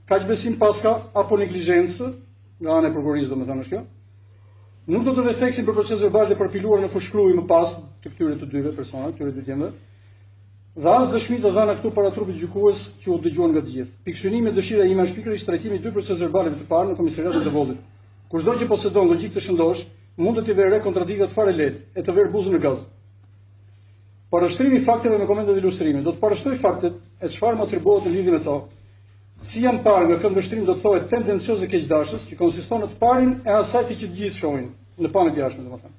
kaq besim paska apo neglizhencë nga ana e prokurorisë, domethënë është kjo. Nuk do të refleksin për proces verbal të përpiluar në fushkruaj më pas të këtyre të dyve personave, këtyre dy djemve. Dhe as dëshmi të dhëna këtu para trupit gjykues që u dëgjuan nga të gjithë. Pikësynim e dëshira ime është pikërisht trajtimi i 2 proces verbaleve të parë në komisariatin e Vollit. Kushdo që posedon logjik të shëndosh, mund të vere kontradiktat fare lehtë e të verë buzën në gaz. Parashtrimi i fakteve me komente dhe ilustrime. Do të parashtroj faktet e çfarë më atribuohet në lidhje me to. Si janë parë nga këndvështrim do të thohet tendencioze keqdashës, që konsiston në të parin e asaj që të gjithë shohin, në pamjet jashtme domethënë.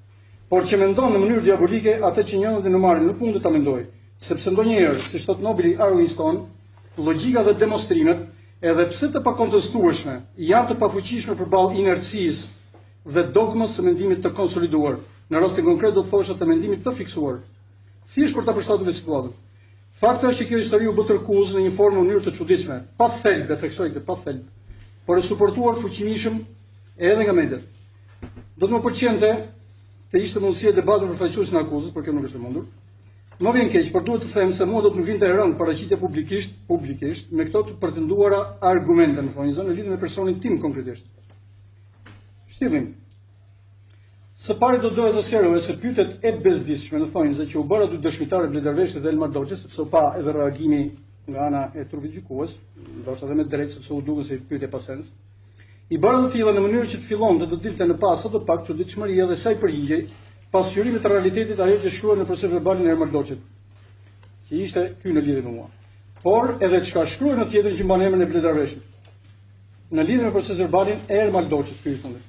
Por që mendon në mënyrë diabolike atë që njëri dhe në marrë nuk mund të ta mendojë. Sepse ndonjëherë, siç thot Nobili Arwin Stone, logjika dhe demonstrimet, edhe pse të pakontestueshme, janë të pafuqishme përballë inercisë dhe dogmës së mendimit të konsoliduar. Në rastin konkret do të thosha të mendimit të fiksuar. Thjesht për ta përshtatur situatën. Fakti është që kjo histori u bë tërkues në një formë mënyrë të çuditshme, pa thelb, e theksoj këtë, pa thelb, por e suportuar fuqimishëm edhe nga mediat. Do të më pëlqente të ishte mundësia e debatit për faqesuesin e akuzës, por kjo nuk është e mundur. Më vjen keq, por duhet të them se mua do të më vinte e rënd paraqitje publikisht me këto të pretenduara argumente në thonjza në lidhje me personin tim konkretisht. Shtillim. Së pari do doja të sqaroj se pyetjet e bezdisshme në thonjza që u bëra dy dëshmitarë Blida Rresht dhe Ermal Doçi, sepse u pa edhe reagimi nga ana e trupit gjykues, ndoshta edhe me drejt sepse u duket se pyetje pa sens. I bëra të tilla në mënyrë që të fillonte të dilte në pas sa të pak çuditshmëria dhe sa i përgjigjej pas sqarimit të realitetit ajo që shkruar në proces verbalin e Ermal Doçit, që ishte ky në lidhje me mua. por edhe çka shkruaj në tjetrën që mban emrin e Bledarveshit. Në lidhje me procesin verbalin e Ermaldoçit ky fundi.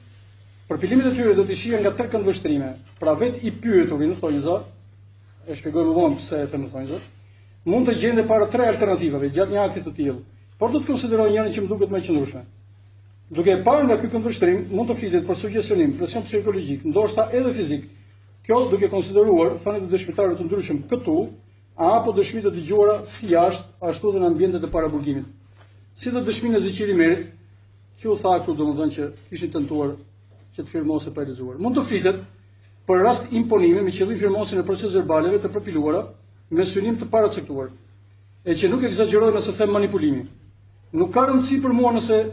Përfilimet e tyre do të shihen nga 3 këndvështrime. Pra vetë i pyeturi në thonjza, e shpjegoj më vonë pse e them në thonjza, mund të gjendë para 3 alternativave gjatë një akti të tillë, por do të konsideroj njërin që më duket më e qëndrueshme. Duke e parë nga ky këndvështrim, mund të flitet për sugjestionim, presion psikologjik, ndoshta edhe fizik. Kjo duke konsideruar thëniet e dëshmitarëve të ndryshëm këtu, apo dëshmitë të dëgjuara si jashtë, ashtu edhe në ambientet e paraburgimit. Si dhe dëshminë e Zeqirimerit, që u tha këtu domethënë që kishin tentuar që të firmose pa realizuar. Mund të flitet për rast imponimi me qëllim firmosin e proces verbaleve të përpiluara me synim të paracaktuar, e që nuk egzagjeroj nëse them manipulimi. Nuk ka rëndësi për mua nëse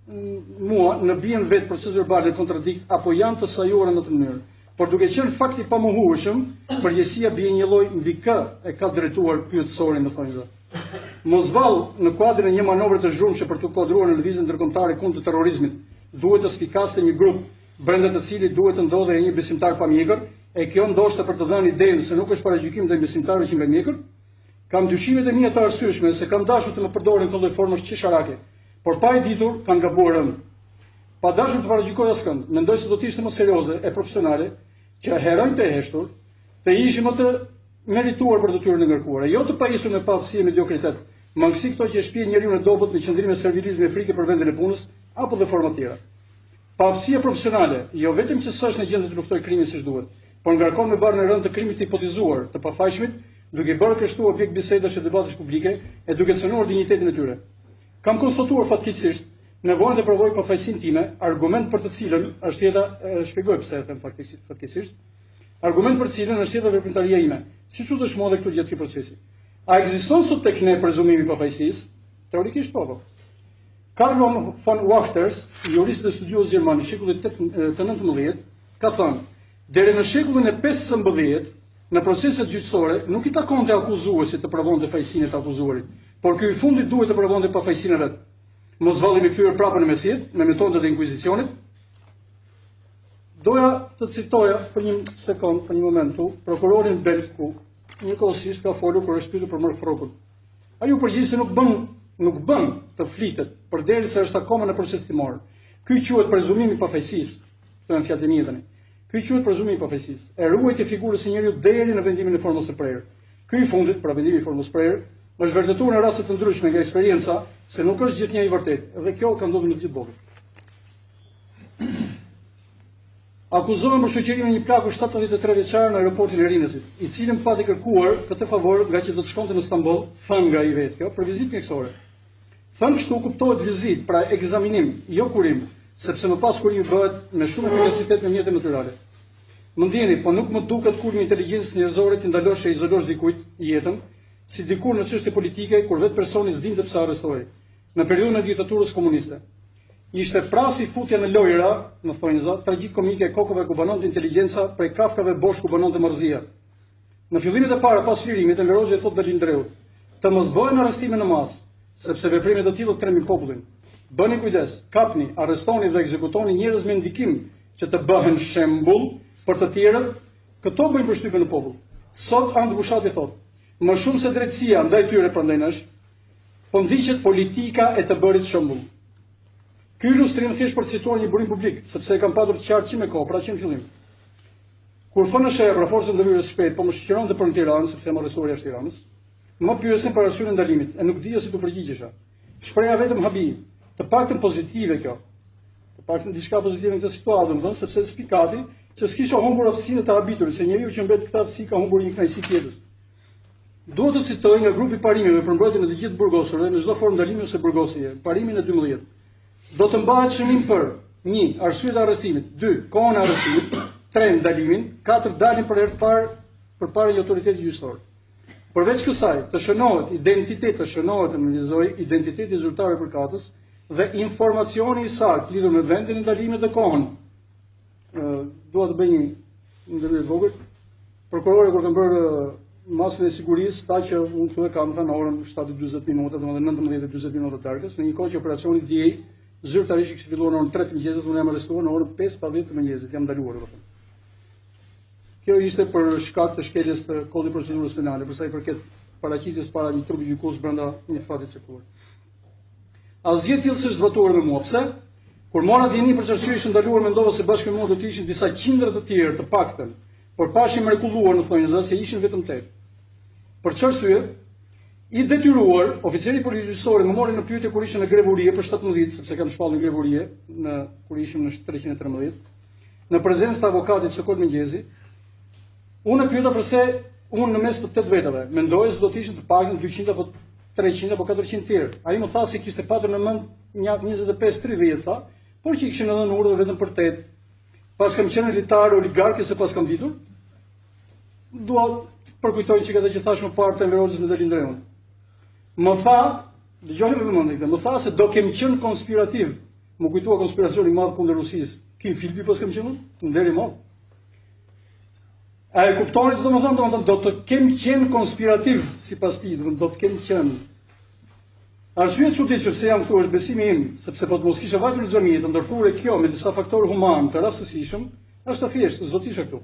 mua në bien vetë proces verbale kontradikt apo janë të sajuara në të mënyrë, por duke qenë fakti pamohueshëm, përgjegjësia bie një lloj mbi kë e ka drejtuar pyetësorin në thonjza. Mos vallë në kuadrin e një manovre të zhurmshme për të kodruar në lëvizjen ndërkombëtare kundër terrorizmit, duhet të spikaste një grup brenda të cilit duhet të ndodhej një besimtar pamjekër, e kjo ndoshta për të dhënë idenë se nuk është paragjykim ndaj besimtarëve që mbajnë mjekër. Kam dyshimet e mia të arsyeshme se kam dashur të më përdorin këto lloj formash qesharake, por pa e ditur kanë gabuar rënd. Pa dashur të paragjykoj askënd, mendoj se do të ishte më serioze e profesionale që heronjtë të heshtur të ishin më të merituar për detyrën e ngarkuar, jo të pajisur me pavësi e mediokritet, mangësi këto që e shpije njeriu në dobët në qëndrim me servilizmi e frikë për vendin e punës apo dhe forma tjera. Pavësia profesionale, jo vetëm që s'është në gjendje të luftojë krimin siç duhet, por ngarkon me barrën e rëndë të krimit të hipotizuar, të pafajshmit, duke bërë kështu objekt bisedash e debatesh publike e duke cënuar dinjitetin e tyre. Kam konstatuar fatkeqësisht nevojën të provoj pafajësinë time, argument për të cilën është jeta, shpjegoj pse e them fatkeqësisht, argument për të cilën është jeta veprimtaria ime, siç u dëshmova këtu gjatë këtij procesi. A ekziston sot tek ne prezumimi i pafajësisë? Teorikisht po. Karl von Wachters, jurist dhe studios gjerman i shekullit të 19, ka thënë, deri në shekullin e 15 në proceset gjyqësore nuk i takonte akuzuesit të provonte fajësinë e të akuzuarit, por ky i fundit duhet të provonte pafajësinë e vet. Mos vallemi kthyer prapë në mesjet me metodat e inkuizicionit. Doja të citoja për një sekond, për një moment tu, prokurorin belg, njëkohësisht ka folur kur është pyetur për Mark Frokun. Ai u përgjigj se nuk bën të flitet përderisa është akoma në proces timor. Ky quhet prezumimi i pafajësisë, thënë fjalët e mia tani. Ky quhet prezumimi i pafajësisë. E ruajtja e figurës së njeriu deri në vendimin e formës së prerë. Ky i fundit, pra vendimi i formës së prerë, është vërtetuar në raste të ndryshme nga eksperienca se nuk është gjithnjë i vërtetë, dhe kjo ka ndodhur në të gjithë botën. Akuzohen për shoqërimin e një plaku 73 vjeçar në aeroportin e Rinesit, i cili më pati kërkuar këtë favor nga që do të shkonte në Stamboll, thënë nga i vetë kjo, për vizitë mjekësore. Thënë kështu kuptohet vizitë, pra ekzaminim, jo kurim, sepse më pas kurimi bëhet me shumë eficacitet me mjete natyrale. Më ndjeni, po nuk më duket kur një inteligjencë njerëzore të ndalosh e izolosh dikujt jetën, si dikur në çështje politike, kur vetë personi s'dinte pse arrestohej, në periudhën e diktaturës komuniste. Ishte prasi futja në lojra, në thonjza, tragjikomike e kokëve ku banonte inteligjenca prej kafkave bosh ku banonte marzia. Në fillimet e para pas lirimit, Enverozhi e thot Dalindreut, të mos bëhen arrestime në masë, sepse veprimet e tilla tremin popullin. Bëni kujdes, kapni, arrestoni dhe ekzekutoni njerëz me ndikim që të bëhen shembull për të tjerët, këto bëjnë përshtypje në popull. Sot Ant Bushati thot, më shumë se drejtësia ndaj tyre prandaj nesh, po ndiqet politika e të bërit shembull. Ky ilustrim thjesht për të cituar një burim publik, sepse e kam patur të qartë që me kohë, pra që në fillim. Kur FNSH pra Forcën e Ndërhyrjes Shpejtë po më shoqëronte për në Tiranë, sepse më arrestuar jashtë Tiranës, më pyesin për arsyeën e ndalimit, e nuk dija si të përgjigjesha. Shpreha vetëm habi, të paktën pozitive kjo. Të paktën diçka pozitive në këtë situatë, domethënë sepse spikati që s'kisha humbur aftësinë të habiturit, se njeriu që mbet këtë aftësi ka humbur një kënaqësi tjetër. Duhet të citoj nga grupi parimeve për mbrojtjen e të gjithë burgosurve në çdo formë ndalimi ose burgosje, parimin e 12. Do të mbahet shënim për 1. Arsyet e arrestimit, 2. Kohën e arrestimit, 3. Ndalimin, 4. Dalin për herë të parë përpara një autoriteti gjyqësor. Përveç kësaj, të shënohet identiteti i zyrtarit përkatës dhe informacioni i saktë lidhur me vendin e ndalimit dhe kohën. Dua të bëj një ndërhyrje të vogël. Prokurori kur ka bërë masën e sigurisë, ta që unë këtu e kam thënë në orën 7:40 minuta, domethënë 19:40 minuta darkës, në një kohë që operacioni DA zyrtarisht kishte filluar në orën 3 të mëngjesit, unë jam arrestuar në orën 5:10 të mëngjesit, jam ndaluar domethënë. Kjo ishte për shkak të shkeljes të kodit procedurës penale, për sa i përket paraqitjes para një trupi gjykues brenda një fati të caktuar. Asgjë tillë s'është zbatuar me mua. Pse? Kur mora dini për çfarë ishte ndaluar, mendova se bashkë me mua do të ishin disa qindra të tjerë të paktën, por pashim mrekulluar në thonjza se ishin vetëm 8. Për çfarë arsye? I detyruar, oficeri policisor më mori në pyetje kur ishim në grevurie për 17, sepse kam shpallur në grevurie kur ishim në 313, në prezencë të avokatit Sokol Mengjezi. Unë e pyeta pse unë në mes të 8 vetave mendoj se do të ishin të paktën 200 apo 300 apo 400 tjerë. Ai më tha se kishte patur në mend 25-30 tha, por që i kishin dhënë urdhë vetëm për 8. Pas kam qenë litar oligarke se pas kam ditur. Dua përkujtoj që këtë që thash më parë të Enverozës me Dalin Dreun. Më tha, dëgjoni me vëmendje këtë, më tha se do kem qenë konspirativ. Më kujtua konspiracioni i madh kundër Rusisë. Kim Filpi pas kam qenë? Nderi madh. A e kuptoni që domethënë do të kem qenë konspirativ sipas tij, do të kem qenë. Arsyeja çuditshme pse jam këtu është besimi im, sepse po të mos kisha vajtur në xhami të ndërthurë kjo me disa faktorë human të rastësishëm, është thjesht s'do të isha këtu.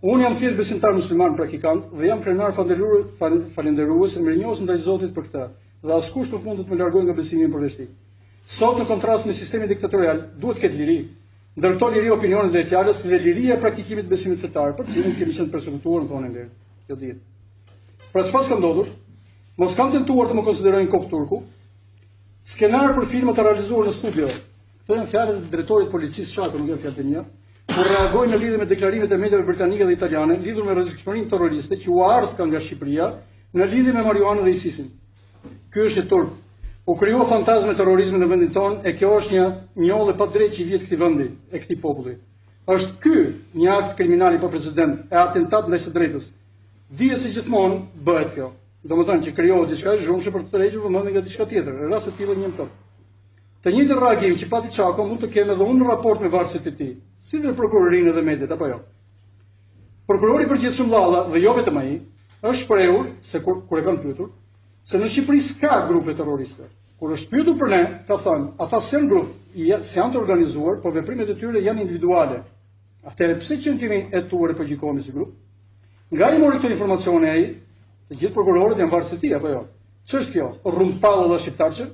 Unë jam thjesht besimtar musliman praktikant dhe jam krenar falënderues e mirënjohës ndaj Zotit për këtë, dhe askush nuk mund të më largojë nga besimi im përveç tij. Sot në kontrast me sistemin diktatorial, duhet të ketë liri, ndërto liri opinionit dhe fjalës dhe liria e praktikimit të besimit fetar, për cilin kemi qenë përsekutuar në kohën e lirë. Kjo dihet. Pra çfarë ka ndodhur? Mos kam tentuar të më konsiderojnë kop turku. Skenar për filma të realizuar në studio. Këto janë fjalët e drejtorit të policisë Çako, nuk janë fjalët e mia. Kur reagoi në lidhje me deklarimet e mediave britanike dhe italiane lidhur me rrezikshmërinë terroriste që u ardhka nga Shqipëria në lidhje me marijuanën dhe ISIS-in. Ky është një turp. U krijua fantazme terrorizmi në vendin tonë e kjo është një njollë pa drejtë që i vjet këtij vendi e këtij populli. Është ky një akt kriminal i pa precedent e atentat ndaj së drejtës. Dihet se gjithmonë bëhet kjo. Domethënë që krijohet diçka e zhurmshme për të tërhequr vëmendjen nga diçka tjetër. Në rast të tillë një plot. Të njëjtën reagim që pati Çako mund të kem edhe unë në raport me varësit e tij, si dhe prokurorinë dhe mediat apo jo. Prokurori i përgjithshëm Llalla dhe jo vetëm ai, është shprehur se kur e kanë pyetur se në Shqipëri s'ka grupe terroriste. Kur është pyetur për ne, ka thënë, ata s'janë grup, s'janë të organizuar, por veprimet e tyre janë individuale. Atëherë pse që kemi hetuar po gjikohemi si grup? Nga i mori këtë informacione ai, të gjithë prokurorët janë varësit e tij apo jo. Ç'është kjo? Rrumpalla dhe shqiptarçe?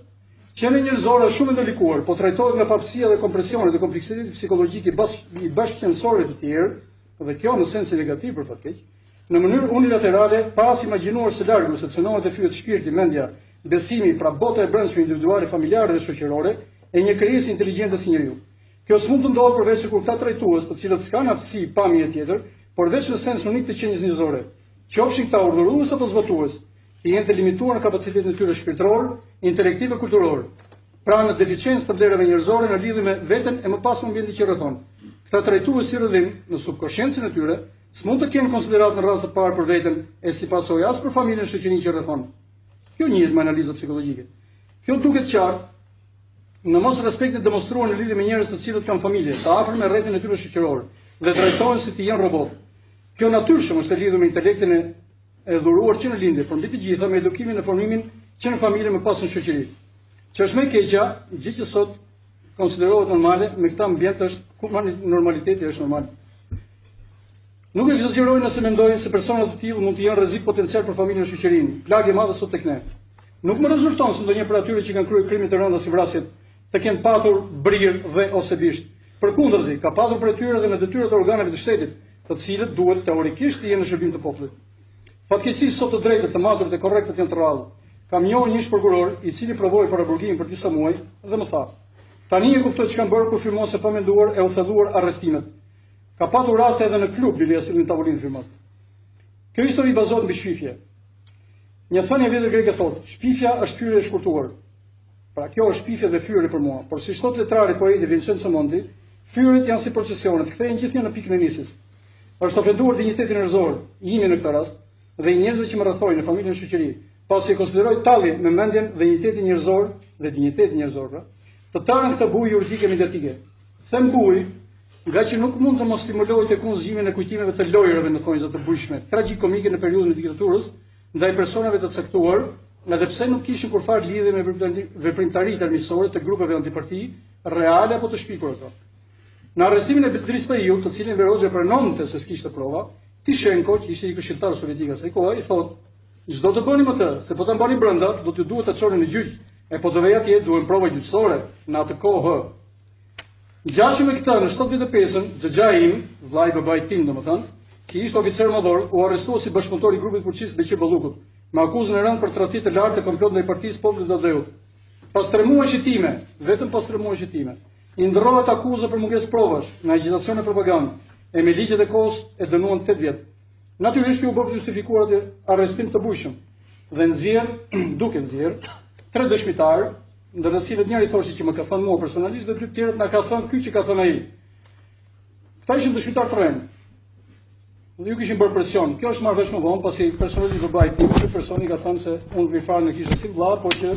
Qenë njerëzore shumë ndalikuar, po trajtohet nga papësia dhe kompresionet dhe kompleksiteti psikologjik i bashkëqendësorëve të tjerë, dhe kjo në sens negativ për fat keq, në mënyrë unilaterale, pas imagjinuar së largu se cënohet e fyet shpirti, mendja, besimi, pra bota e brendshme individuale, familjare dhe shoqërore, e një krijesë inteligjente si njeriu. Kjo s'mund të ndodhë përveç se kur këta trajtues, të cilët s'kan aftësi pamje tjetër, por veç në sens unik të qenies njerëzore, qofshin këta urdhërues apo zbatues, të jenë të limituar në kapacitetin e tyre shpirtëror, intelektiv e kulturor, pra në deficiencë të vlerave njerëzore në lidhje me veten e më pas me ambientin që rrethon. Këta trajtues si rrëdhim në subkonsciencën e tyre s'mund të kenë konsiderat në radhë të parë për veten e si pasojë as për familjen e shoqërinë që rrethon. Kjo njihet me analiza psikologjike. Kjo duket qartë në mos respektin demonstruar në lidhje me njerëz të cilët kanë familje, të afër me rrethin e tyre shoqëror dhe trajtohen si të jenë robot. Kjo natyrshëm është e lidhur me intelektin e dhuruar që në lindje, por mbi të gjitha me edukimin e formimin që në familje më pas në shoqëri. Që është më e keqja, gjë që sot konsiderohet normale, me këtë ambient është ku normaliteti është normal. Nuk egzageroj nëse mendoj se personat të tillë mund të jenë rrezik potencial për familjen e shoqërinë. Plagë e madhe sot tek ne. Nuk më rezulton se ndonjë prej atyre që kanë kryer krime të rënda si vrasjet të kenë patur brirë dhe ose bisht. Përkundërzi, ka patur për tyre dhe në detyrat e organeve të shtetit, të cilët duhet teorikisht të jenë në shërbim të popullit. Fatkeqësisht sot të drejtat, të maturit e korrektat janë të rrallë. Kam njohur një prokuror i cili provoi paraburgimin për disa muaj dhe më tha: "Tani e kuptoj ç'kan bërë kur firmon se pa menduar e u thelluar arrestimet. Ka patur raste edhe në klub lidhja si në tavolinë firmos." Kjo histori bazohet mbi shpifje. Një thënie vjetër greke thotë: "Shpifja është fyrje e shkurtuar." Pra kjo është shpifje dhe fyrje për mua, por si thot letrari poeti Vincenzo Monti, fyrjet janë si procesionet, kthehen gjithnjë në pikën e nisjes. Është ofenduar dinjiteti njerëzor, imi në këtë rast, dhe i njerëzve që më rrethojnë në familjen e shoqëri, pasi e konsideroj talli me mendjen dhe dinjitetin njerëzor dhe dinjitetin njerëzor, të tarën këtë bujë juridike mediatike. Them bujë, nga që nuk mund të mos stimulohet tek unë zgjimin e kujtimeve të lojrave në thonjza të bujshme, tragjikomike në periudhën e diktaturës, ndaj personave të caktuar, edhe pse nuk kishin kurfar lidhje me veprimtaritë armiqësore të grupeve antiparti, reale apo të shpikura ato. Në arrestimin e Bedris Pahiut, të cilin Verozja pranonte se s'kishte prova, Tishenko, që ishte i këshilltar sovjetik asaj kohe, i thotë: Çdo të bëni më të, se po ta mbani brenda, do t'ju duhet ta çoni në gjyq. E po të vej atje duhen prova gjyqësore në atë kohë. Ngjashëm me këtë në 75-ën, xhaxhai im, vllai babait tim domethënë, që ishte oficer madhor, u arrestua si bashkëpunëtor i grupit policisë Beqir Ballukut, me akuzën e rënd për tradhti të lartë të komplot ndaj Partisë Popullit të Dadheut. Pas 3 muajsh hetime, vetëm pas 3 muajsh hetime, i ndrohet akuzë për mungesë provash, në agitacion e propagandë, e me ligjet e kohës e dënuan 8 vjet. Natyrisht u bë justifikuar atë arrestim të bujshëm dhe duke nxjerr 3 dëshmitarë, ndër të cilët njëri thoshte që më ka thënë mua personalisht dhe 2 tjerët na ka thënë ky që ka thënë ai. Këta ishin dëshmitar të rënë. Dhe ju kishin bërë presion. Kjo është marrë vesh më vonë, pasi personalisht babait tim, ky personi ka thënë se unë vifar në kishte si vëlla, por që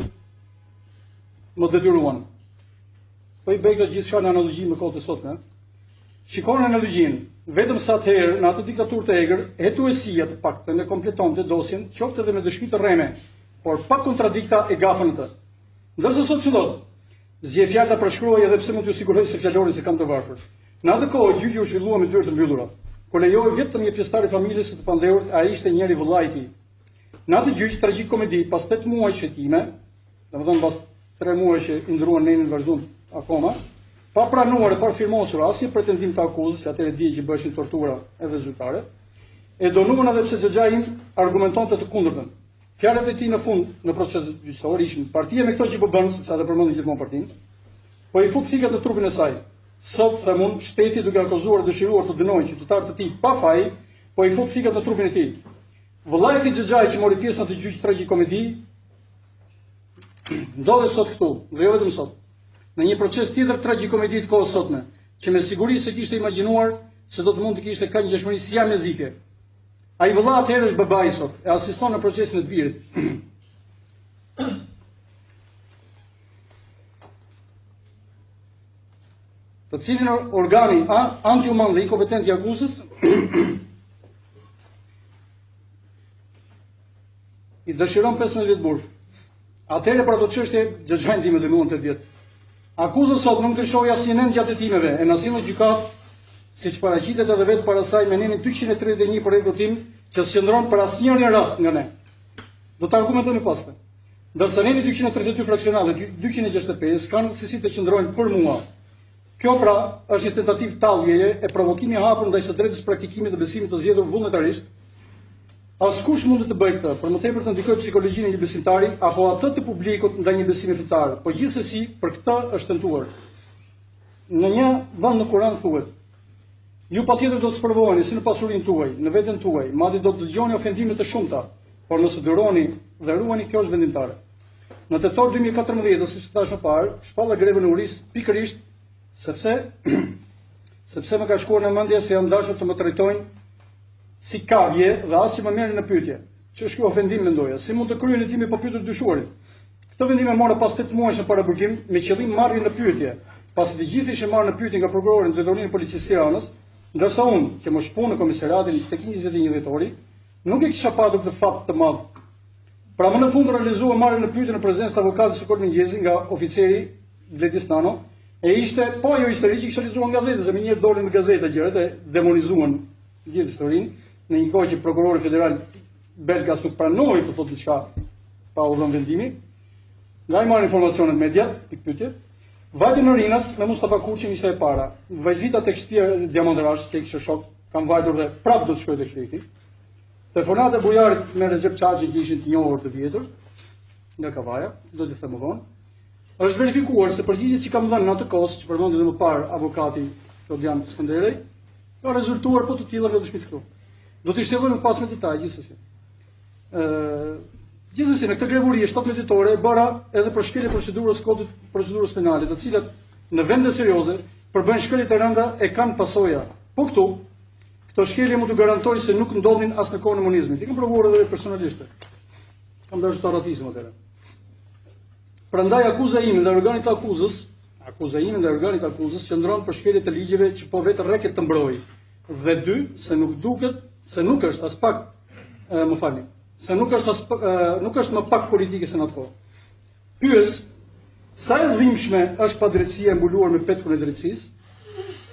më detyruan. Po i bëj këtë gjithçka në analogji me kohën e sotme. Shikoni analogjinë. Vetëm sa të herë në atë diktaturë të egër, hetuesia të paktën e kompletonte dosjen, qoftë edhe me dëshmi të rreme, por pa kontradikta e gafën të. Ndërsa sot ç'ndodh? Zgje fjalë ta përshkruaj edhe pse mund t'ju siguroj se fjalorin se kam të varfër. Në atë kohë gjyqi u zhvillua me dyert të mbyllura. Kur lejoi vetëm një pjesëtar i familjes së të pandehurt, ai ishte njëri vëllai i tij. Në atë gjyq tragjik komedi, pas 8 muaj shëtime, domethënë pas 3 muaj që i ndruan nenin vazhdon akoma, pa pranuar e pa firmosur asnjë pretendim të akuzës, që atëherë dije që bëshin tortura edhe zyrtare, e donuan edhe pse xhaxhai im argumentonte të kundërtën. Fjalët e tij në fund në proces gjyqësor ishin: partia me këto që po bën, sepse ata përmendin gjithmonë partinë, po i fut fikat në trupin e saj. Sot themun shteti duke akuzuar dëshiruar të dënojë qytetarët të tij pa faj, po i fut fikat në trupin e tij. Vëllai i xhaxhai që mori pjesë në atë gjyq tragjikomedi ndodhet sot këtu, dhe jo vetëm sot, në një proces tjetër tragjikomedi të kohës sotme, që me siguri se kishte imagjinuar se do të mund të kishte kaq ngjashmëri siamezike. Ai vëlla atëherë është babai sot, e asiston në procesin e të birit. Të cilin organi antihuman dhe inkompetent i akuzës i dëshiron 15 vjet burg. Atëherë për ato çështje xhaxhain tim e dënuan 8 vjet. Akuza sot nuk ndryshoi asnjë ende gjatë hetimeve, e na sill në gjykatë siç paraqitet edhe vetë para saj me nenin 231 për rekrutim që s'qëndron për asnjërin rast nga ne. Do të argumentojmë pastaj. Ndërsa neni 232 fraksionale, 265 kanë sesi të qëndrojnë për mua. Kjo pra është një tentativë talljeje e provokimi i hapur ndaj së drejtës praktikimit të besimit të zgjedhur vullnetarisht. Askush mund të bëjë këtë, për më tepër të ndikojë psikologjinë e një besimtari apo atë të publikut ndaj një besimi fetar. Po gjithsesi për këtë është tentuar. Në një vend në Kur'an thuhet: ju patjetër do të sprovoheni si në pasurinë tuaj, në veten tuaj, madje do të dëgjoni ofendime të shumta, por nëse dëroni dhe ruani, kjo është vendimtare. Në tetor 2014, siç thash më parë, shpalla grevën e uris pikërisht sepse më ka shkuar në mendje se janë dashur të më trajtojnë si kavje dhe as që më merrin në pyetje. Që është ky ofendim mendoja? Si mund të kryejnë hetimi pa pyetur dyshuarin? Këtë vendim e morë pas 8 muajsh në paraburgim me qëllim marrje në pyetje, pasi të gjithë ishin marrë në pyetje nga prokurori në drejtorinë e policisë së Tiranës. Ndërsa unë, që më shpunë në komisariatin tek 21 vjetori, nuk e kisha patur këtë fat të madh. Pra më në fund realizua marrjen në pyetje në prezencë të avokatit Sukor Mingjezi nga oficeri Vledis Nano, e ishte po ajo histori që kisha lexuar në gazetë, se më njëherë dolën në gazeta gjërat e demonizuan gjithë historinë, në një kohë që prokurori federal Belgas nuk pranoi të thotë diçka pa u dhënë vendimi. Nga i marrë informacionet media, pikë pyetje. Vajti në Rinas me Mustafa Kuçin ishte e para. Vajzita tek shtëpia Diamandrash, që kishte shok, kam vajtur dhe prap do të shkoj tek shtëpi. Telefonat e bujarit me Recep Çaçi që ishin të njohur të vjetër nga Kavaja, do të them më vonë. Është verifikuar se përgjigjet që kam dhënë në atë kohë, që përmendën më parë avokati Florian Skënderej, ka rezultuar po të tilla nga dëshmit këtu. Do të shtjellojmë pas me detaj gjithsesi. Gjithsesi në këtë grevuri 17 ditore e bëra edhe për shkelje procedurës penale, të cilat në vende serioze përbëjnë shkelje të rënda e kanë pasoja. Po këto shkelje mund të garantoj se nuk ndodhin as në kohën e komunizmit. I kam provuar edhe personalisht. Kam dashur të ratizëm atëherë. Prandaj akuza ime ndaj organit të akuzës, qëndron për shkelje të ligjeve që po vetë rreket të mbrojë. Dhe 2, se nuk është as pak, më falni, se nuk është më pak politike se në atë kohë. Pyes, sa e dhimbshme është padrejtësia e mbuluar me petkun e drejtësisë?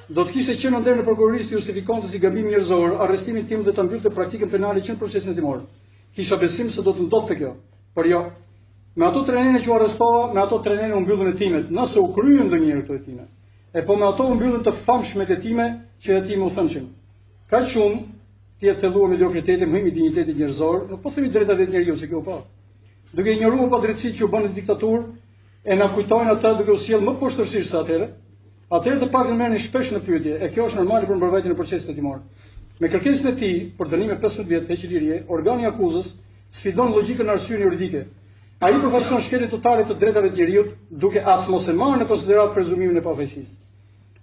Do të kishte qenë ndër në prokurorisë justifikonte si gabim njerëzor arrestimin tim dhe ta mbyllte praktikën penale që në procesin hetimor. kisha besim se do të ndodhte kjo. Por jo. Me ato 3 nene që u arrestova, me ato 3 nene u mbyllën hetimet, nëse u kryën ndonjëherë këto hetime. E po me ato u mbyllën të famshmet hetime që hetime u thënshin. Ka shumë ti e thelluar mediokriteti, mëhimi digniteti njerëzor, nuk po themi drejtat e njeriu se kjo pa. Duke ignoruar padrejtësitë që u bën në diktaturë, e na kujtojnë ata duke u sjellë më poshtërsisht se atëherë. Atëherë të paktën merrni shpesh në pyetje, e kjo është normale për mbrojtjen e procesit hetimor. Me kërkesën e tij për dënim 15 vjet heqje lirie, organi i akuzës sfidon logjikën e arsyeën juridike. Ai përfaqëson shkeljen totale të drejtave të njeriut duke as mos e marrë në konsiderat prezumimin e pafajësisë.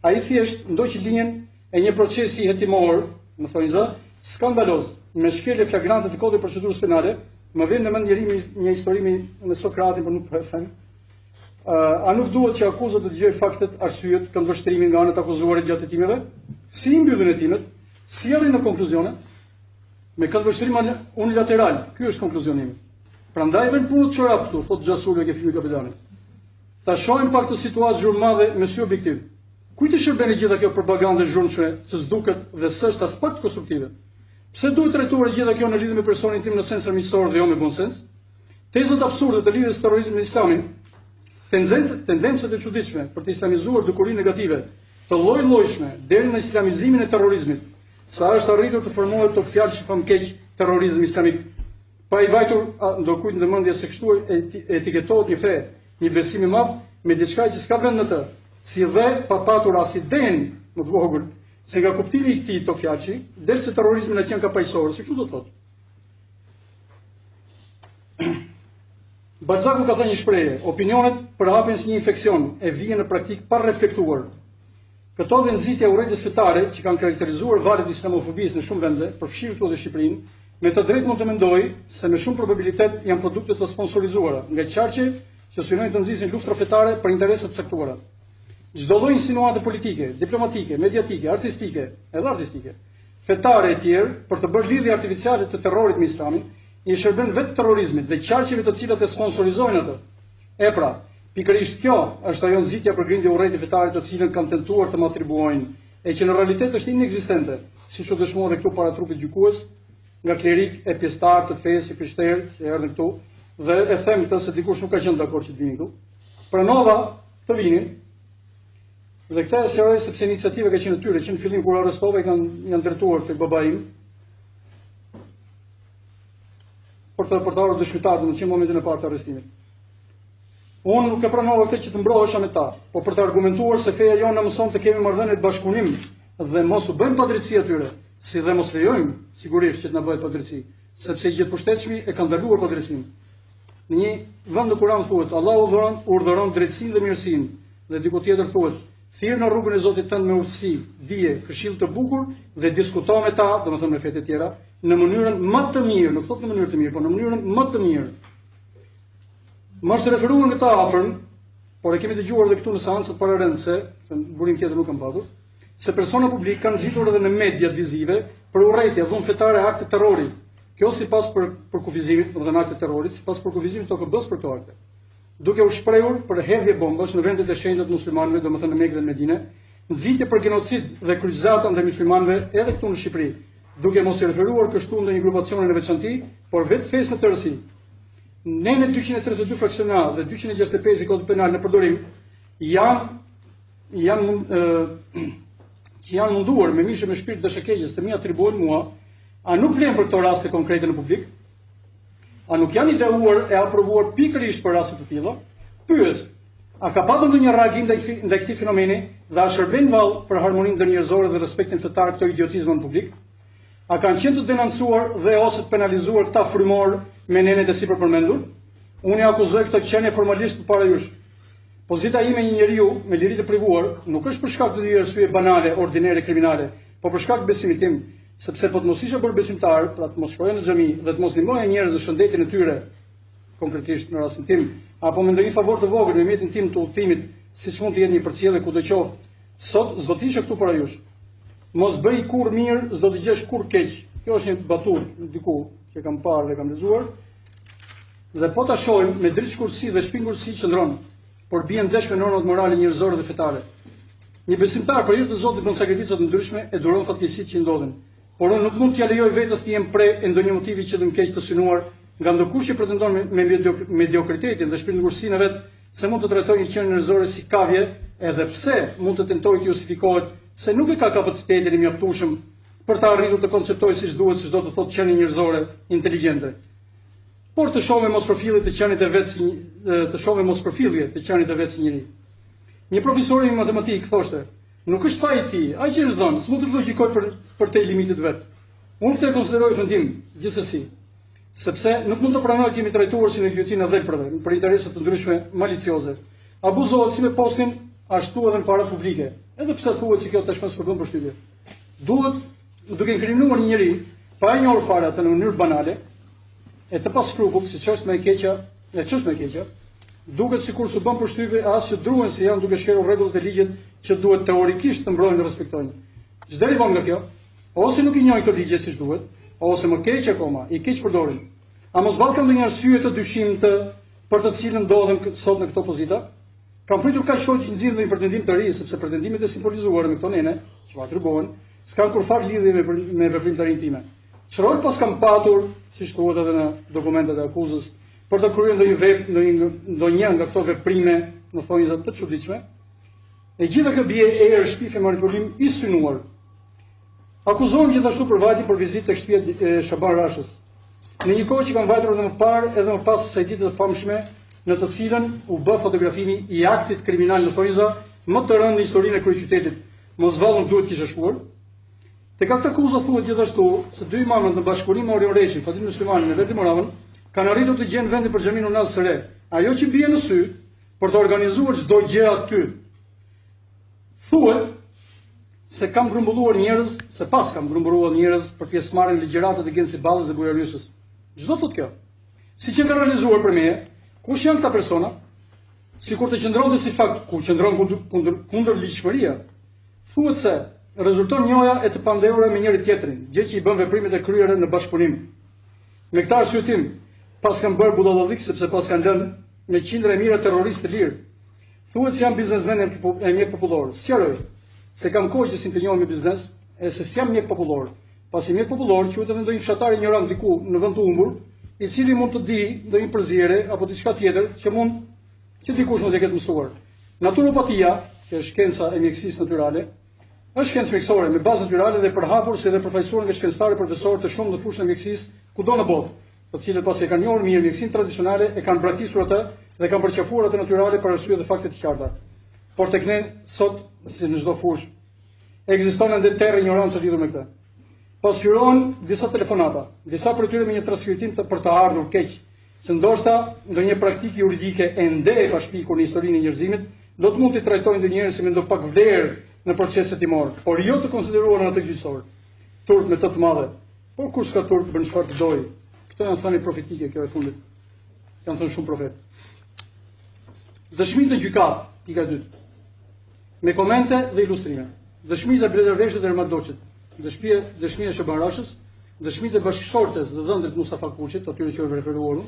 Ai thjesht ndoq linjën e një procesi hetimor, më thonë zë, skandaloz, me shkelje flagrante të kodit procedurës penale. Më vjen në mend një histori me Sokratin, por nuk po e them. A nuk duhet që akuza të dëgjojë faktet, arsyet, këndvështrimin nga anët akuzuarit gjatë hetimeve? Si i mbyllin hetimet? Si arrin në konkluzione? Me këndvështrim unilateral. Ky është konkluzioni im. Prandaj vjen punë të çorap këtu, thotë Xhasuli e Gefimi Kapelanit. Ta shohim pak të situatë zhurmadhe me sy objektiv. Kujt i shërben gjitha kjo propagandë zhurmshme që s'duket dhe s'është as pak konstruktive? Pse duhet trajtuar gjitha kjo në lidhje me personin tim në sens armiqësor dhe jo me bon sens? Tezat absurde të lidhjes së terrorizmit me Islamin, tendencët e çuditshme për të islamizuar dukuri negative, të lloj-llojshme deri në islamizimin e terrorizmit, sa është arritur të formohet tok fjalë që famkeq terrorizëm islamik. Pa i vajtur ndokujt në mendje se kështu etiketohet një fe, një besim i madh me diçka që s'ka vend në të, si dhe pa patur as idenë më të vogël se nga kuptimi i këtij tok fjalëshi, del se terrorizmi na qen ka paqësor, si kështu do thotë. Balzaku ka thënë një shprehje, opinionet përhapen si një infekcion e vijnë në praktikë pa reflektuar. Këto dhe nxitja urrëties fetare që kanë karakterizuar valët e islamofobisë në shumë vende, përfshirë këtu dhe Shqipërinë, me të drejtë mund të mendoj se me shumë probabilitet janë produkte të sponsorizuara nga qarqe që synojnë të nxisin luftra fetare për interese të caktuara. Çdo lloj insinuate politike, diplomatike, mediatike, artistike, fetare e tjerë për të bërë lidhje artificiale të terrorit me Islamin, i shërben vetë terrorizmit dhe qarqeve të cilat e sponsorizojnë atë. E pra, pikërisht kjo është ajo nxitja për grindje urrëtie fetare të cilën kanë tentuar të më atribuojnë, e që në realitet është inekzistente, siç u dëshmoi edhe këtu para trupit gjykues, nga klerik e pjesëtar të fesë i krishterë që erdhën këtu, dhe e them këtë se dikush nuk ka qenë dakord që të vinin këtu. Pranova të vinin. Dhe këta e seroj sepse iniciativa ka qenë e tyre, që në fillim kur arrestove janë drejtuar tek babai im. Për të raportuar dëshmitarët në momentin e parë të arrestimit. Unë nuk e pranova këtë që të mbrohesha me ta, por për të argumentuar se feja jonë na mëson të kemi marrëdhënie të bashkëpunim dhe mos u bëjmë padrejtësi atyre, si dhe mos lejojmë sigurisht që të na bëhet padrejtësi, sepse i gjithë pushtetshmi e kanë ndaluar padrejtësinë. Në një vend në Kur'an thuhet, Allahu urdhëron drejtësinë dhe mirësinë, dhe diku tjetër thuhet, thirr në rrugën e Zotit tënd me urtësi, dije, këshill të bukur dhe diskuto me ta, domethënë me fetë të tjera, në mënyrën më të mirë, nuk thotë në mënyrë të mirë, por në mënyrën më të mirë. Më është referuar nga ta afërm, por e kemi dëgjuar edhe këtu në seancët paralelse, se burim tjetër nuk kam patur, se persona publik kanë nxitur edhe në mediat vizive për urrëtie dhunë fetare akte terrori. Kjo sipas përkufizimit, domethënë akte terrorit, sipas përkufizimit të OKB-s për këto akte. Duke u shprehur për hedhje bombash në vendet e shenjta të muslimanëve, domethënë në Mekë dhe në Medinë, nxitje për genocid dhe kryqëzata ndaj muslimanëve edhe këtu në Shqipëri, duke mos i referuar kështu ndonjë grupacione në veçanti, por vetë fesë në tërësi. Nene 232 fraksional dhe 265 i kodit penal në përdorim që janë munduar me mishë me shpirt dëshëkeqjes të mi atribuojnë mua, a nuk vlen për këto raste konkrete në publik? A nuk janë ideuar e aprovuar pikërisht për raste të tilla? Pyes, a ka patur ndonjë reagim ndaj këtij fenomeni dhe a shërben vallë për harmoninë ndërnjerëzore dhe respektin fetar këto idiotizma në publik? A kanë qenë të denoncuar dhe ose të penalizuar këta frymor me nenet e sipërpërmendur? Unë akuzoj këtë qenie formalisht përpara jush. Pozita ime një njeriu me liri të privuar nuk është për shkak të një arsye banale, ordinere, kriminale, por për shkak të besimit tim, sepse po të mos isha bërë besimtar, pra të mos shkoja në xhami dhe të mos ndihmoja njerëz në shëndetin e tyre, konkretisht në rastin tim, apo me ndonjë favor të vogël me mjetin tim të udhëtimit, siç mund të jetë një përcjellje kudo qoftë, sot s'do të isha këtu para jush. Mos bëj kur mirë, s'do të gjesh kur keq. Kjo është një batutë diku që kam parë dhe kam lexuar. Dhe po ta shohim me dritë shkurtësi dhe shpingurtësi qëndron, por bien ndesh me normat morale njerëzore dhe fetare. Një besimtar për hir të Zotit bën sakrifica të ndryshme e duron fatkeqësitë që i ndodhin. por unë nuk mund t'ja lejoj vetës të jem pre e ndonjë motivi që të më keq të synuar nga ndokush që pretendon me mediokritetin dhe shpirtëngurësinë e vet se mund të trajtojë një qenë njerëzore si kavje, edhe pse mund të tentojë të justifikohet se nuk e ka kapacitetin e mjaftueshëm për të arritur të konceptojë siç duhet, siç do të thotë qenie njerëzore inteligjente. Por të shohë mos përfillje të qenit e vet si njeri. Një profesor i matematik thoshte, nuk është faji i tij, ai që është dhënë, s'mund të logjikoj për te limitit vet. Unë këtë e konsideroj fundim, gjithsesi, sepse nuk mund të pranoj të jemi trajtuar si në gjuetin e dhelprave, për interese të ndryshme malicioze. Abuzohet si me postin, ashtu edhe në para publike, edhe pse thuhet se kjo tashmë s'përkon përshtypje. Duhet, duke inkriminuar një njeri, pa e njohur fare atë në mënyrë banale, e të pas skrupull, si ç'është më e keqja, duket sikur s'u bën përshtypje as që druhen se janë duke shkelur rregullat e ligjit që duhet teorikisht të mbrojnë dhe respektojnë. Çdo derivon nga kjo, ose nuk i njohin këto ligje siç duhet, ose më keq akoma, i keq përdorin. A mos vallë kanë ndonjë arsye të dyshim për të cilën ndodhen sot në këto pozita? Kam pritur kaq shkoj që nxirr një pretendim të ri, sepse pretendimet e simbolizuara me këto nene, që atribuohen, s'kan kurfar lidhje me veprimtarinë time. Çfarë pas kam patur, siç thuhet edhe në dokumentet e akuzës, për të kryer ndonjë nga këto veprime, në thonjza të çuditshme. E gjitha kjo bie erë shpifje manipulim i synuar. Akuzohem gjithashtu për vajtje për vizitë tek shtëpia e Shaban Rashës. Në një kohë që kanë vajtur edhe më parë edhe më pas asaj dite të famshme, në të cilën u bë fotografimi i aktit kriminal në thonjza më të rëndë në historinë e kryeqytetit. Mos vallën duhet kisha shkuar. Tek këtë akuzë thuhet gjithashtu se dy imamët në bashkëpunim me Orion Reshin, Fatin Muslimanin dhe Veti Moravën, kanë arritur të gjenë vendin për xhamin Unaz së re. Ajo që bie në sy për të organizuar çdo gjë aty. Thuhet se kam grumbulluar njerëz, për pjesëmarrjen në ligjëratat e Genci Ballës dhe Bujarysës. Çdo thotë kjo. Siç e kanë realizuar për me, kush janë këta persona? Sikur të qëndronte si fakt ku qëndron kundër ligjshmëria. Thuhet se rezulton njoja e të pandehura me njëri tjetrin, gjë që i bën veprimet e kryera në bashkëpunim. Me këtë arsyetim, pas kanë bërë budallallik sepse pas kanë lënë me qindra e mira terroristë të lirë. Thuhet se janë biznesmenë e mjek popullor. Sqaroj se kam kohë që si të njohim me biznes, e se s'jam mjek popullor. Pasi mjek popullor quhet edhe ndonjë fshatar ignorant diku në vend të humbur, i cili mund të di ndonjë përzierje apo diçka tjetër që dikush mund të ketë mësuar. Naturopatia, që është shkenca e mjekësisë natyrale, është shkencë mjekësore me bazë natyrale dhe përhapur si dhe përfaqësuar nga shkencëtarë profesorë të shumë në fushën e mjekësisë kudo në botë, të cilët pasi e kanë njohur mirë mjekësinë tradicionale, e kanë praktisur atë dhe kanë përqafuar atë natyrale për arsye dhe fakte të qarta. Por tek ne sot, si në çdo fushë, ekziston ende terrë ignorancë lidhur me këtë. Pasqyrohen disa telefonata, disa prej tyre me një transkriptim për të ardhur keq, që ndoshta ndonjë praktikë juridike ende e pashpikur në historinë e njerëzimit, do të mund të trajtojnë ndonjëherë si me ndo pak vlerë në proceset timor, por jo të konsideruar në atë gjyqësor. Turp me të të madhe, por kur s'ka turp bën çfarë të dojë. Këto janë thënie profetike, kjo e fundit. Janë thënë shumë profet. Dëshmitë në gjykatë, pika 2. Me komente dhe ilustrime. Dëshmitë e Blerëveshit dhe Ermadoçit, dëshmia e Shaban Rashës, dëshmitë e bashkëshortes dhe dhëndrit Mustafa Kuçit, atyre që u referuar,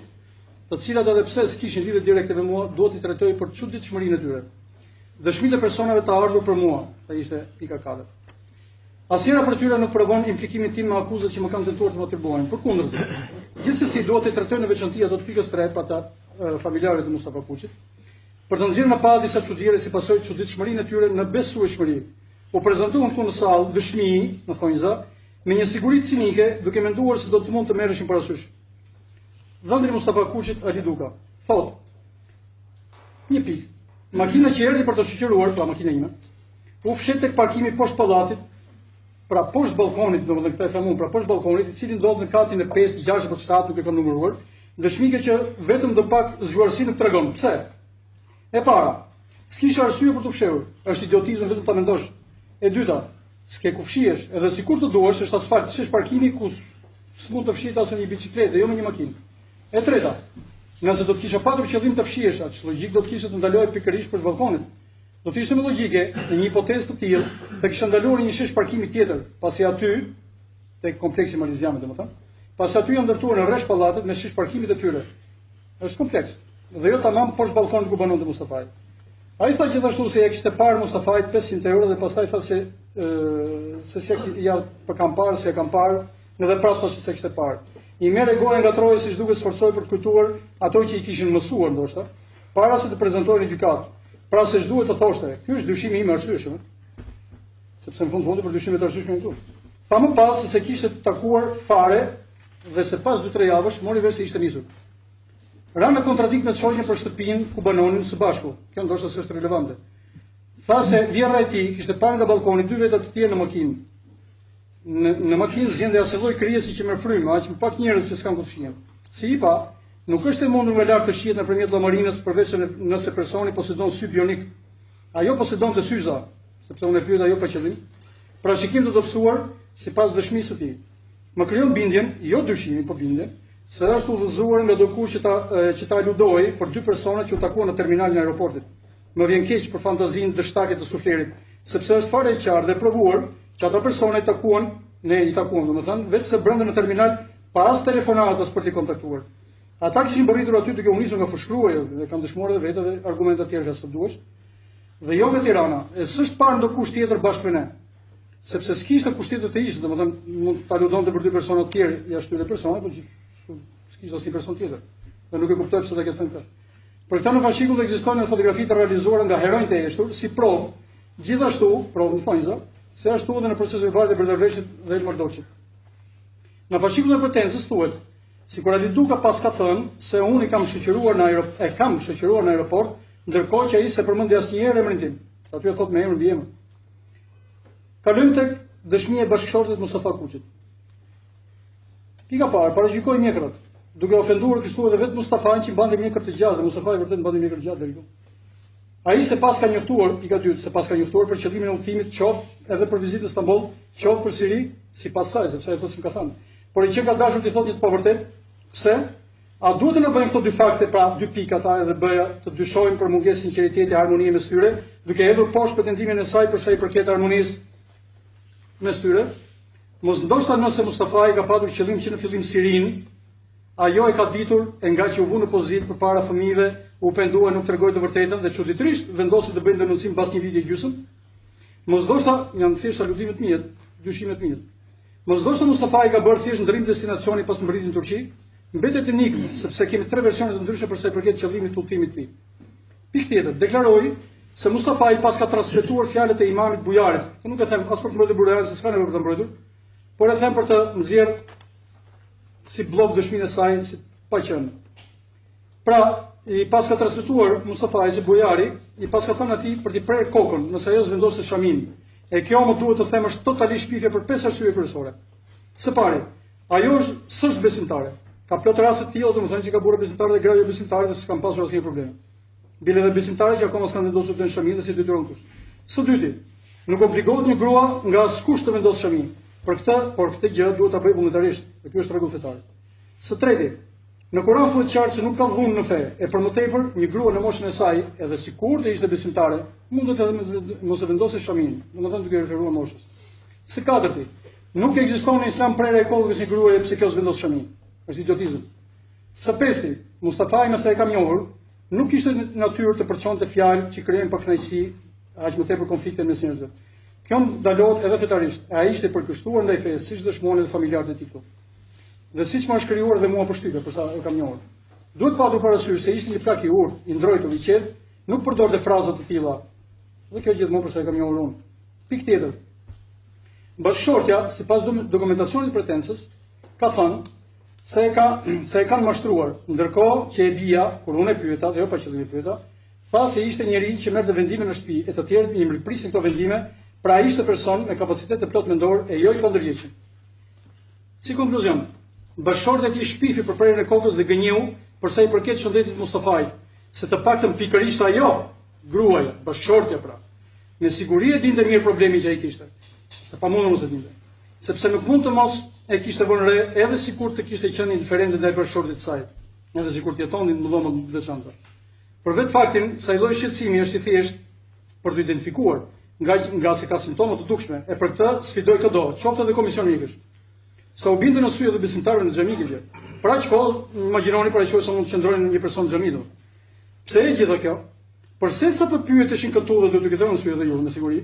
të cilat edhe pse s'kishin lidhje direkte me mua, duhet i trajtoj për çuditshmërinë e tyre. Dëshmitë e personave të ardhur për mua, ai ishte pika 4. Asnjëra për tyre nuk provon implikimin tim me akuzat që më kanë tentuar të më atribuojnë. Përkundërzi, gjithsesi duhet të trajtoj në veçantë ato të pikës 3 për ata familjarët e Mustafa Kuçit, për të nxjerrë në pa disa çuditëre si pasojë të çuditshmërinë e tyre në besueshmëri. U prezantuan këtu në sallë dëshmi, në thonjza, me një siguri cinike, duke menduar se do të mund të merreshin parasysh. Dhëndri Mustafa Kuçit Ali Duka thotë: "Një pikë. Makina që erdhi për të shoqëruar, pra makina ime, u fshet tek parkimi poshtë pallatit, pra poshtë balkonit, domethënë këtë e them unë, pra poshtë balkonit, i cili ndodh në katin e 5, 6 apo 7, nuk e kam numëruar, dëshmike që vetëm do pak zgjuarsi nuk tregon. Pse? E para, s'kisha arsye për të fshehur, është idiotizëm vetëm ta mendosh. E dyta, s'ke ku fshihesh, edhe sikur të duash, është asfalt, është parkimi ku s'mund të fshihet as një biçikletë, jo me një makinë. E treta, nëse do të kisha patur qëllim të fshihesh, atë logjik do të kishte të ndalohet pikërisht për balkonin. Do të ishte me logjike, në një hipotezë të tillë, të kisha ndaluar një shesh parkimi tjetër, pasi aty tek kompleksi Maliziane, domethënë, pasi aty janë ndërtuar në rresh pallatet me shesh parkimit e tyre. Është kompleks. Dhe jo tamam poshtë balkonit ku banonte Mustafaj. Ai tha gjithashtu se ja kishte parë Mustafait 500 euro dhe pastaj tha se si ja për kam parë, se kam parë, edhe prapë tha se kishte parë. I merre goja nga troja siç duket sforcoi për të kujtuar ato që i kishin mësuar ndoshta, para se të prezantohej në gjykatë. Pra se ç'duhet të thoshte, ky është dyshimi im arsyeshëm. Sepse në fund për dyshimet arsyeshme këtu. Tha më pas se kishte takuar fare dhe se pas 2-3 javësh mori vesh se ishte nisur. Ra në kontradikt me shoqjen për shtëpinë ku banonin së bashku. Kjo ndoshta s'është relevante. Tha se vjerra e tij kishte parë nga balkoni 2 veta të tjerë në makinë. Në makinë zgjendej asnjë lloj krijesi që merr frymë, aq më pak njerëz që s'kan ku të shihen. Si i pa, nuk është e mundur nga lart të shihet nëpërmjet llamarinës përveç nëse personi posedon sy bionik. Ajo posedon të syza, sepse unë e pyet ajo pa qëllim. Pra shikim të dobësuar sipas dëshmisë së tij. Më krijon bindjen, jo dyshimin, po bindjen, se është udhëzuar nga dokull që ta ludoi për 2 persona që u takuan në terminalin e aeroportit. Më vjen keq për fantazinë dështake të suflerit, sepse është fare e qartë dhe provuar që ata persona i takuan, domethënë, vetë se brenda në terminal pas telefonatës për t'i kontaktuar. Ata kishin bërritur aty duke u nisur nga fushkruaja, dhe kanë dëshmuar edhe vetë dhe argumente të tjera që duhesh. Dhe jo nga Tirana, e s'është parë ndokush tjetër bashkë me ne. Sepse s'kishte kushtetë të ishte, domethënë mund ta ludonte për 2 persona të tjerë jashtë 2 persona, por s'kishte asnjë person tjetër. Dhe nuk e kuptoj pse ta ketë thënë këtë. Për këtë në fashikull ekzistojnë fotografi të realizuara nga heronjtë e eshtur si provë, gjithashtu provë fajza, se ashtu edhe në procesin e varrit të Berdaveshit dhe Elmar Doçit. Në fashikullin e pretensës thuhet, sikur Ali Duka pas ka thënë se unë kam shoqëruar në aeroport, ndërkohë që ai se përmendi asnjëherë emrin tim. Aty e thot me emrin mbi emër. Kalojmë tek dëshmia e bashkëshortit Mustafa Kuçit. Pika parë, paragjykoi mjekrat, duke ofenduar kështu edhe vetë Mustafan që mbante mjekër të gjatë, dhe Mustafa i vërtet mbante mjekër të gjatë deri këtu. Ai se pas ka njoftuar, pika 2, se pas ka njoftuar për qëllimin e udhëtimit qoftë edhe për vizitë në Stamboll, qoftë për Siri, sipas saj, sepse ai thotë se ka thënë. Por i që ka dashur të thotë një të pavërtet, pse? A duhet të na bëjmë këto 2 fakte, pra 2 pika ta edhe bëja të dyshojmë për mungesë sinqeriteti e harmonie mes tyre, duke hedhur poshtë pretendimin e saj për sa i përket harmonisë mes tyre? Mos ndoshta nëse Mustafa i ka patur qëllim që në fillim Sirin, ajo e ka ditur e nga që u vu në pozitë përpara fëmijëve, u pendua nuk tregoi të vërtetën dhe çuditërisht vendosi të bëjë denoncim pas një viti e gjysmë. Mos ndoshta janë thjesht aludime të mia, dyshime të mia. Mos ndoshta Mustafa i ka bërë thjesht ndrim destinacioni pas mbërritjes në Turqi, mbetet enigm sepse kemi 3 versione të ndryshme për sa i përket qëllimit të udhëtimit të tij. Pikë tjetër, deklaroi se Mustafa i pas ka transmetuar fjalët e imamit Bujarit. Të nuk e them as për të mbrojtur Bujarin, se s'ka nevojë për të mbrojtur, por e them për të nxjerr si blok dëshminë e saj si pa qenë. Pra, i pas ka transmetuar Mustafa si Bujari, i pas ka thënë atij për t'i prerë kokën nëse ajo s'vendosë shamin. E kjo më duhet të them është totalisht shpifje për 5 arsye kryesore. Së pari, ajo s'është besimtare. Ka plot raste të tilla, domethënë që ka burrë besimtare dhe grajo besimtare dhe s'kan pasur asnjë problem. Bile dhe besimtare që akoma s'kan vendosur të shamin dhe si detyron kush. Së dyti, nuk obligohet një grua nga askush të vendosë shamin. Por këtë gjë duhet ta bëjë vullnetarisht, dhe ky është rregull fetar. Së treti, në Kur'an thuhet qartë se nuk ka vullnë në fe, e për më tepër një grua në moshën e saj, edhe sikur të ishte besimtare, mundet edhe mos e vendosë shamin, domethënë duke referuar moshës. Së katërti, nuk ekziston në Islam prerja e kokës një gruaje pse kjo s'vendos shamin. Është idiotizëm. Së pesti, Mustafa i mëse e kam njohur, nuk ishte natyrë të përçonte fjalë që krijojnë pakënaqësi, aq më tepër konflikte mes njerëzve. Kjo ndalohet edhe fetarisht, e ai ishte përkushtuar ndaj fesë, siç dëshmuan edhe familjarët e tij këtu. Dhe siç më është krijuar dhe mua përshtypje, përsa e kam njohur. Duhet patur parasysh se ishte një plak i urtë, i ndrojtur, i qetë, nuk përdorte fraza të tilla. Dhe kjo gjithmonë përsa e kam njohur unë. Pikë tjetër. Bashkëshortja, sipas dokumentacionit të pretensës, ka thënë se e kanë mashtruar, ndërkohë që e bija, kur unë e pyeta, dhe jo pa qëllim e pyeta, tha se ishte njeri që merrte vendime në shtëpi, e të tjerë i mriprisin këto vendime, pra ishte person me kapacitet të plot mendor e jo i pandërgjeshëm. Si konkluzion, bashkëshortja e tij shpifi për prerjen e kokës dhe gënjeu për sa i përket shëndetit të Mustafait, se të paktën pikërisht ajo, gruaja, bashkëshortja pra, me siguri e dinte mirë problemin që ai kishte. Është pamundur mos e dinte. Sepse nuk mund të mos e kishte vënë re edhe sikur të kishte qenë indiferente ndaj bashkëshortit të saj, edhe sikur të jetonin në dhomë të veçanta. Për vetë faktin se ai lloj shqetësimi është i thjeshtë për të identifikuar, nga se ka simptoma të dukshme, e për këtë sfidoj këdo, qoftë edhe komision mjekësh. Sa u binte në sy edhe besimtarëve në xhami kjo gjë. Për aq kohë, imagjinoni para se mund të qëndronin një person në xhami. Pse e gjitha kjo? Përse sa të pyeteshin këtu dhe do t'ju këtë mësuj edhe ju, me siguri,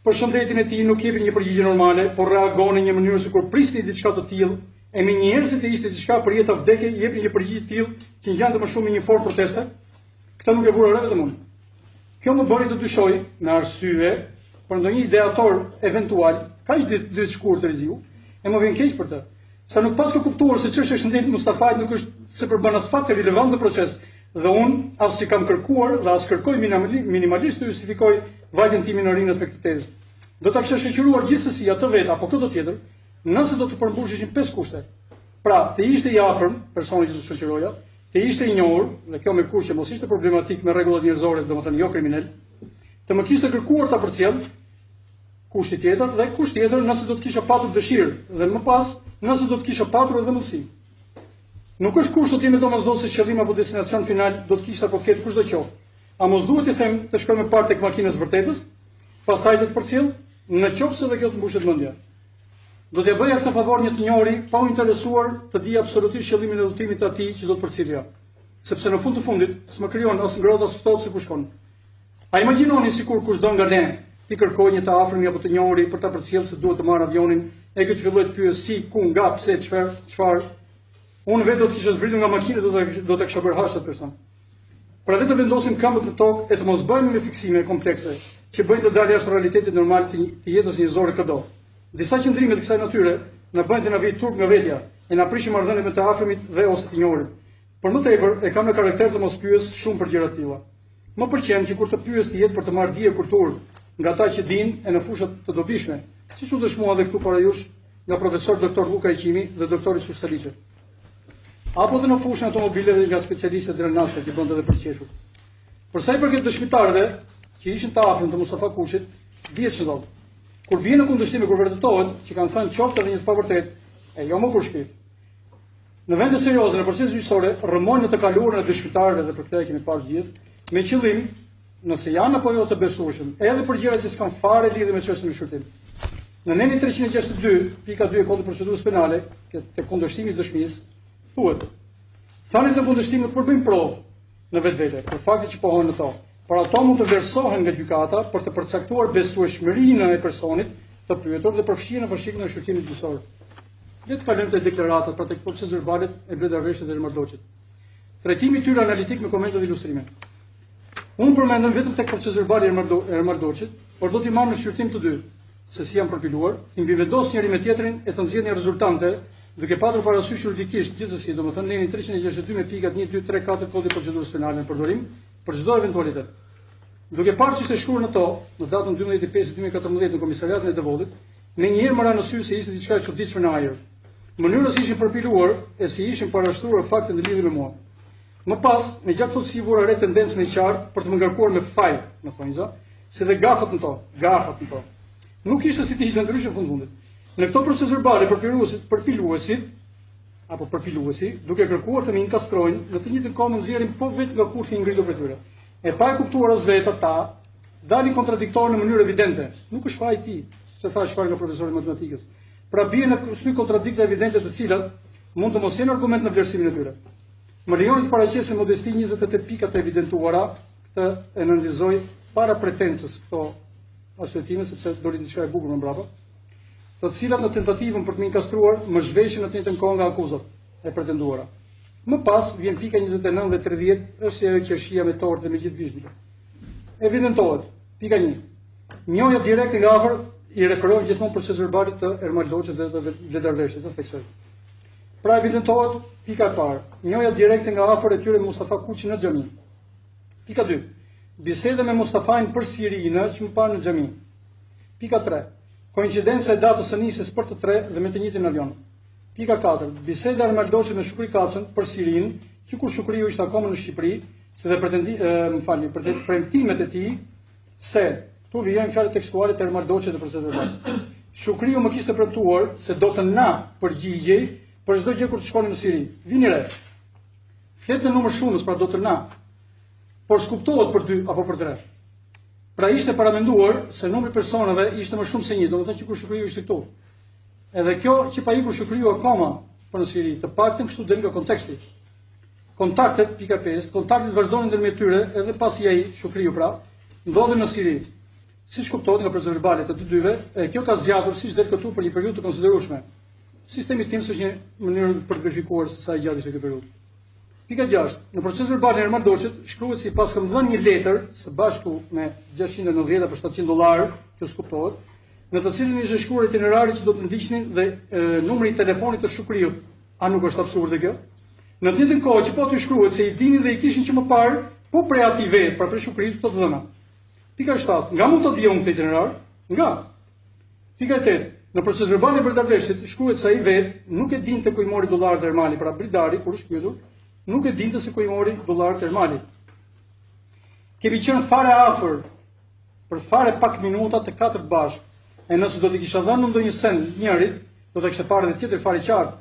për shëndetin e tij nuk jepin një përgjigje normale, por reagon në një mënyrë sikur prisni diçka të tillë, e me njerëzit të ishte diçka për jetë apo vdekje, jepin një përgjigje të tillë që ngjante më shumë me një formë proteste. Këtë nuk e vura re vetëm unë. Kjo më bëri të dyshoj me arsye për ndonjë ideator eventual, kaq ditë shkurtë riziu, e më vjen keq për të. Sa nuk pas ka kuptuar se çështja e shëndetit Mustafait nuk është se përbën as fakt relevant në proces, dhe unë as si kam kërkuar dhe as kërkoj minimalisht të justifikoj vajtjen time në rinës me këtë tezë. Do ta kisha shoqëruar gjithsesi atë vetë apo këtë tjetër, nëse do të përmbusheshin 5 kushte. Pra, të ishte i afërm personi që do të shoqëroja, të ishte i njohur, dhe kjo me kur që mos ishte problematik me rregullat njerëzore, domethënë jo kriminal, të më kishte kërkuar ta përcjell kushti tjetër dhe kusht tjetër nëse do të kisha patur dëshirë dhe më pas nëse do të kisha patur edhe mundësi. Nuk është kusht të jemi domosdoshmë se qëllim apo destinacion final do të kishte apo ketë kushdo qoftë. A mos duhet të them të shkoj me parë tek makinës vërtetës, pastaj të përcjell, në qoftë se kjo të mbushet mendja. Do t'ja bëja këtë favor një të njohuri pa u interesuar të di absolutisht qëllimin e udhëtimit të atij që do të përcjellja, sepse në fund të fundit s'më krijon as ngrohtë as ftohtë se ku shkon. A imagjinoni sikur kushdo nga ne ti kërkoj një të afërm apo të njohuri për ta përcjellë se duhet të marr avionin, e këtë filloj të pyes si, ku, nga, pse, çfarë. Unë vetë do të kisha zbritur nga makina do të kisha bërë hash atë person. Pra vetë vendosim këmbët në tokë e të mos bëjmë me fiksime komplekse që bëjnë të dalë jashtë realitetit normal të jetës njerëzore këdo. Disa qëndrime të kësaj natyre na bëjnë të na vijë turp nga vetja e na prishim marrëdhënie me të afërmit dhe ose të njohurit. Por më tepër e kam në karakter të mos pyes shumë për gjëra të tilla. Më pëlqen që kur të pyes të jetë për të marrë dije kulturë nga ata që dinë e në fushat të dobishme, siç u dëshmua edhe këtu para jush nga profesor doktor Luka Iqimi dhe doktori Sursaliçe. Apo dhe në fushën automobileve nga specialistët drenazke që bënte edhe për qeshur. Për sa i përket dëshmitarëve që ishin të afërm të Mustafa Kuçit, dihet ç'ndodh. Kur bien në kundërshtim kur vërtetohet që kanë thënë qoftë edhe një të pavërtet, e jo më kur shpirt. Në vende serioze në proces gjyqësor rrëmojnë në të kaluarën e dëshmitarëve dhe për këtë e kemi parë gjithë, me qëllim, nëse janë apo jo të besueshëm, edhe për gjëra që s'kan fare lidhje me çështjen e shurtim. Në nenin 362.2 e Kodit Procedurës Penale, te kundërshtimi i dëshmisë, thuhet: thanit në kundërshtim nuk përbëjnë provë në vetvete për fakte që pohon në to, por ato mund të vlerësohen nga gjykata për të përcaktuar besueshmërinë e personit të pyetur dhe përfshirjen në vështirësinë e shurtimit gjyqësor. Le të kalojmë te deklaratat pra tek proceset verbale e Bledarveshit dhe Ermardoçit. Trajtimi i tyre analitik me komente dhe ilustrime. Unë përmendem vetëm tek procesi verbal i Ermardoçit, por do t'i marr në shqyrtim të dy, se si janë përpiluar, të mbivendos njëri me tjetrin e të nxjerrë një rezultante, duke patur parasysh juridikisht gjithsesi, domethënë nenin 362 me pikat 1, 2, 3, 4 Kodit Procedurës Penale në përdorim për çdo eventualitet. Duke parë që ishte shkruar në to, në datën 12/5/2014 në komisariatin e Devollit, menjëherë më ra në sy se ishte diçka e çuditshme në ajër. Mënyra si ishin përpiluar e si ishin parashtruar fakte në lidhje me mua. Më pas, me gjatë thotë si vura re tendencën e qartë për të më ngarkuar me faj, më thonjza, si dhe gafat në to. Nuk ishte si të ishte ndryshe në fundit. Në këto proces verbale përpiluesi, duke kërkuar të më inkastrojnë, në të njëjtën kohë nxjerrin po vetë nga kurthi i ngritur për tyre. E pa e kuptuar as vetë ata, dalin kontradiktor në mënyrë evidente. Nuk është faji i tij, se thash çfarë nga profesori matematikës. Pra bie në sy kontradikte evidente të cilat mund të mos jenë argument në vlerësimin e tyre. Më lejoni të paraqesë modesti 28 pikat e evidentuara, këtë e nënvizoj para pretensës këto arsyetime sepse doli diçka e bukur më brapa, të cilat në tentativën për të më inkastruar më zhveshin në të njëjtën kohë nga akuzat e pretenduara. Më pas vjen pika 29 dhe 30, është ajo qershia me tortë dhe me gjithë vizhgjit. Evidentohet, pika 1. Njohja direkte nga afër i referohet gjithmonë proces verbalit të Ermardoçit dhe të Bledarveshit, të theksoj. Pra evidentohet pika e parë, njohja direkte nga afër e tyre Mustafa Kuçi në xhami. Pika 2. Biseda me Mustafajin për Sirinë që më parë në xhami. Pika 3. Koincidenca e datës së nisjes për të tre dhe me të njëjtin avion. Pika 4. Biseda e Ermardoçit me Shukri Kacën për Sirinë, që kur Shukriu ishte akoma në Shqipëri, se dhe premtimet e tij se tu vijnë fjalë tekstuale të Ermardoçit dhe procedurale. Shukriu më kishte premtuar se do të na përgjigjej për çdo gjë kur të shkonim në Siri. Vini re. Flet në numër shumës, pra do të na. Por skuptohet për 2 apo për 3. Pra ishte paramenduar se numri personave ishte më shumë se 1, domethënë që kur Shukriu ishte këtu. Edhe kjo që pa ikur Shukriu akoma për në Siri, të paktën kështu del nga konteksti. kontaktet, pika 5, kontaktet vazhdonin ndërmjet tyre edhe pasi ai Shukriu pra ndodhi në Siri. Siç kuptohet nga procedurale të të dyve, kjo ka zgjatur siç det këtu për një periudhë të konsiderueshme. Sistemi tim është një mënyrë për të verifikuar se sa gjatë ishte kjo periudhë. Pika 6. Në proces verbal në Ermal Doçet shkruhet se pas kam dhënë një letër së bashku me $690 për $700, kjo s'kuptohet, në të cilin ishte shkruar itinerari që do të ndiqnin dhe numri i telefonit të Shukriut. A nuk është absurde kjo? Në të njëjtën kohë që po të shkruhet se i dinin dhe i kishin që më parë, po prej atij vet, pra prej Shukriut këto të dhëna. Pika 7. Nga mund të dijon këtë itinerar? Nga. Pika 8. Në proces verbal i Bërtavleshtit shkruhet se ai vet nuk e dinte ku i mori dollarët e Ermalit, pra Bridari kur është pyetur, nuk e dinte se ku i mori dollarët e Ermalit. Kemi qenë fare afër për fare pak minuta të katërt bashkë. E nëse do t'i kisha dhënë ndonjë send njërit, do ta kishte parë edhe tjetër fare qartë.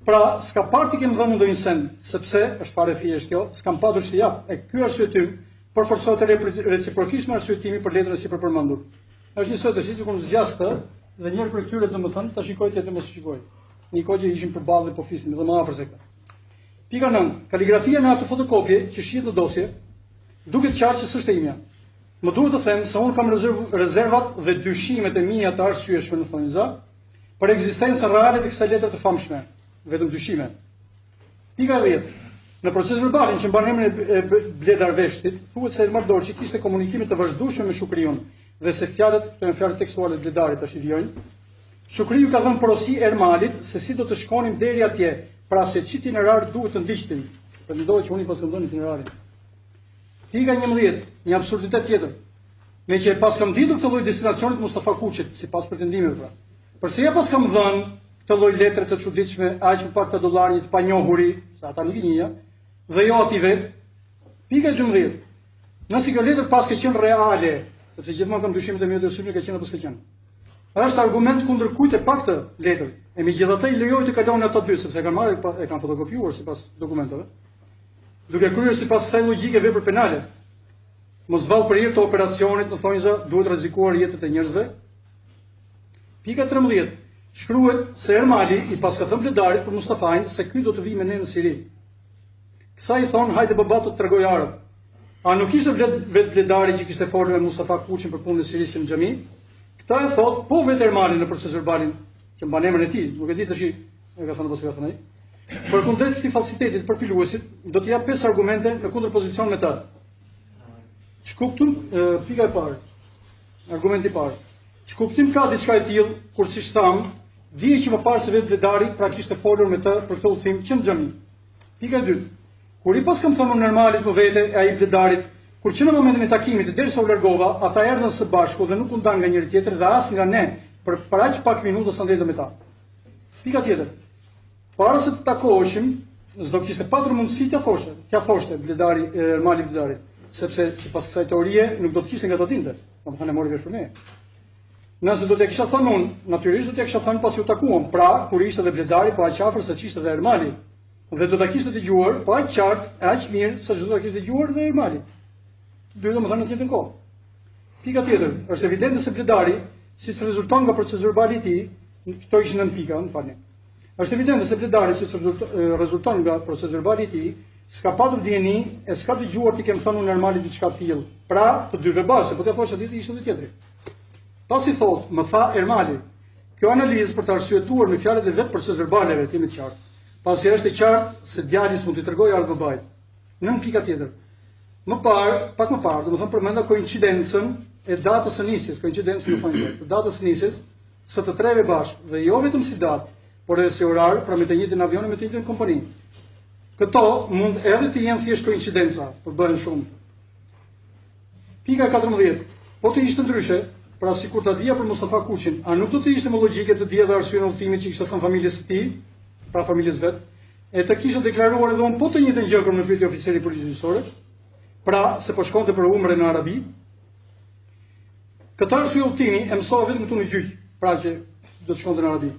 Pra, s'ka parë ti kemi dhënë ndonjë send, sepse është fare thjesht kjo, s'kam patur që jap. E ky arsyetim përforcohet reciprokisht me arsyetimin për letrën si për përmendur. Është një sot që kur zgjas këtë dhe njëri për këtyre domethënë ta shikoj tjetër mos shikoj. Një kohë që ishin përballë po flisin edhe më afër se këtë. Pika 9. Kaligrafia në atë fotokopje që shihet në dosje duket qartë që s'është e imja. Më duhet të them se unë kam rezervat dhe dyshimet e mia të arsyeshme në thonjza për ekzistencën reale të kësaj letre të famshme, vetëm dyshime. Pika 10. Në proces verbalin që mban emrin e Bledarveshtit, thuhet se Ermal Doçi kishte komunikime të vazhdueshme me Shukriun dhe se fjalët, këto janë fjalë tekstuale të Bledarit tash i vijojnë. Shukriu ka dhënë porosi Ermalit se si do të shkonin deri atje, pra se ç'i itinerar duhet të ndiqnin. Pretendohet që unë pas kam dhënë itinerarin. Pika 11, një absurditet tjetër. Me që pas kam ditur këtë lloj destinacionit Mustafa Kuçit, sipas pretendimeve pra. Përse ja pas kam dhënë këtë lloj letre të çuditshme, aq më pak të dollarit të panjohuri, se ata nuk i njeh, dhe jo atij vet. Pika 12. Nëse kjo letër pas ka qenë reale, sepse gjithmonë kam dyshimet e mia të sulmi ka qenë apo s'ka qenë. Është argument kundër kujt e pak të letër. E megjithatë i lejoj të kalojnë ato dy, sepse kanë marrë e kanë fotokopjuar sipas dokumenteve. Duke kryer sipas kësaj logjike vepër penale. Mos vallë për hir të operacionit, në thonjza, duhet rrezikuar jetët e njerëzve. Pika 13. Shkruhet se Ermali i paska thënë Bledarit për Mustafajin se ky do të vijë me ne në Siri. Kësaj i thon hajde baba të tregoj arët. A nuk ishte vetë Bledari që kishte folur me Mustafa Kuçin për punën e Sirisë në xhami? Këta e thot po vetë Ermali në proces verbalin që mban emrin e tij, nuk e di tash e ka thënë apo s'ka thënë ai. Për kundrejt këtij falsitetit për piluesit, do të jap 5 argumente në kundërpozicion me ta. Ç'kuptim pika e parë. Argumenti i parë. Ç'kuptim ka diçka e tillë kur siç tham, dije që më parë se vetë Bledari pra kishte folur me të për këtë udhim që në xhami. Pika e dytë. Kur i pas kam thënë Ermalit më vete e ai Bledarit, kur që në momentin e takimit derisa u largova, ata erdhën së bashku dhe nuk u ndan nga njëri tjetri dhe as nga ne për aq pak minuta sa ndetëm me ta. Pika tjetër. Para se të takoheshim, s'do kishte patur mundësi t'ia thoshte Bledari Ermali Bledarit, sepse sipas kësaj teorie nuk do të kishte nga të dinte. Domethënë e mori vesh për me. Nëse do t'ia kisha thënë unë, natyrisht do t'ia kisha thënë pasi u takuam, pra kur ishte edhe Bledari po aq afër se ç'ishte edhe Ermali. Dhe do ta kishte dëgjuar po aq qartë, aq mirë sa çdo ta kishte dëgjuar dhe Ermali. Të dy domethënë në të njëjtën kohë. Pika tjetër, është evidente se Bledari, siç rezulton nga procesi verbal i tij, këto ishin 9 pika, më falni. Është evidente se Bledari, siç rezulton nga procesi verbal i tij, s'ka patur dieni e s'ka dëgjuar ti kem thënë unë Ermalit diçka të tillë. Pra, të dy verbal, se po t'ia thosh atë ishte edhe tjetri. Pasi thot, më tha Ermali, kjo analizë për të arsyetuar me fjalët e vet proces verbaleve, kemi të qartë. Pasi është e qartë se djali s'mund t'i tregojë ardhmë babait. Nën pika tjetër. Pak më parë, domethënë përmenda koincidencën e datës së nisjes, koincidencën në fund të datës së nisjes së të treve bashkë dhe jo vetëm si datë, por edhe si orar, pra me të njëjtin avion me të njëjtin kompani. Këto mund edhe të jenë thjesht koincidenca, por bëhen shumë. Pika 14. Po të ishte ndryshe, pra sikur ta dija për Mustafa Kuçin, a nuk do të ishte më logjike të dija dhe arsyeën e udhëtimit që kishte thënë familjes së tij, pra familjes vet, e të kishte deklaruar edhe unë po të njëjtën gjë kur më pyeti oficeri i policisë gjyqësore, pra se po shkonte për umre në Arabi. Këtë arsye udhëtimi e mësova vetëm këtu në gjyq, pra që do të shkonte në Arabi.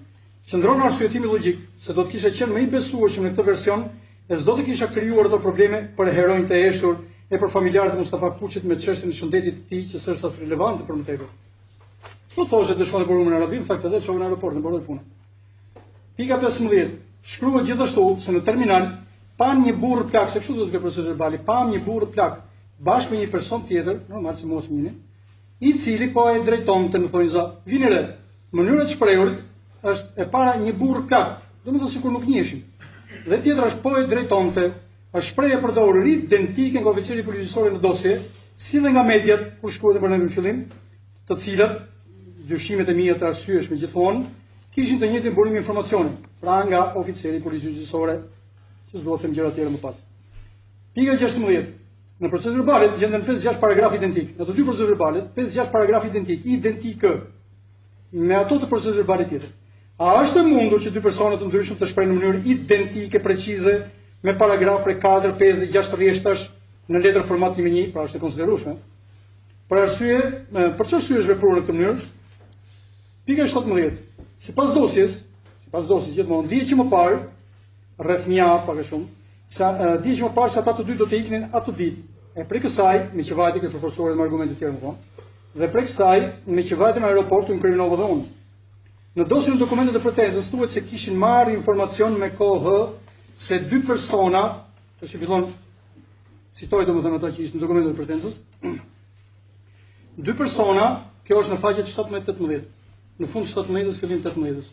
Qëndron në arsyetimi logjik se do të kisha qenë më i besueshëm në këtë version e s'do të kisha krijuar ato probleme për heronjtë të heshtur e për familjarët e Mustafa Kuçit me çështjen e shëndetit të tij që s'është as relevante për më tepër. Po thoshte të shkonte për umre në Arabi, në fakt edhe çon në aeroport, në mbaroi punën. Pika 15. Shkruhet gjithashtu se në terminal pan një burr plak, se kështu do të ke procedur verbali, pam një burr plak bashkë me një person tjetër, normal si mos njëni, i cili po e drejton të në thonjë za, vini re, mënyra të shprehurit është e para një burr plak, do më thënë sikur nuk njëshim. Dhe tjetër është po e drejton të, është shprehje përdorur identike nga oficeri policisor në dosje, si dhe nga mediat, kur shkruhet për në fillim, të cilat, dyshimet e mia të arsyeshme gjithmonë, kishin të njëjtin burim informacioni, pra nga oficeri policisore, që s'do të them gjëra të tjera më pas. Pika 16. Në proces verbalet gjenden 5-6 paragraf identik. Në të dy proces verbalet, 5-6 paragraf identikë me ato të proces verbalit tjetër. A është e mundur që dy persona të ndryshëm të shprehin në mënyrë identike, precize, me paragraf prej 4, 5 dhe 6 rrjeshtash në letër format 1:1, pra është e konsiderueshme. Për çfarë arsye është vepruar në këtë mënyrë? Pika 17. Sipas dosjes gjithmonë dihet që më parë rreth një javë pak a shumë, dihet që më parë se ata të dy do të iknin atë ditë. E prej kësaj, me që vajti këtë përforcuar me argumente të tjera më vonë, dhe prej kësaj, me që vajti në aeroport u inkriminova dhe unë. Në dosjen e dokumentet e pretenzës thuhet se kishin marrë informacion me kohë se dy persona, tash fillon citoj domethënë ato që ishin në dokumentet e pretenzës, dy persona, kjo është në faqet 17-18, në fund 17-s, fillim 18-s.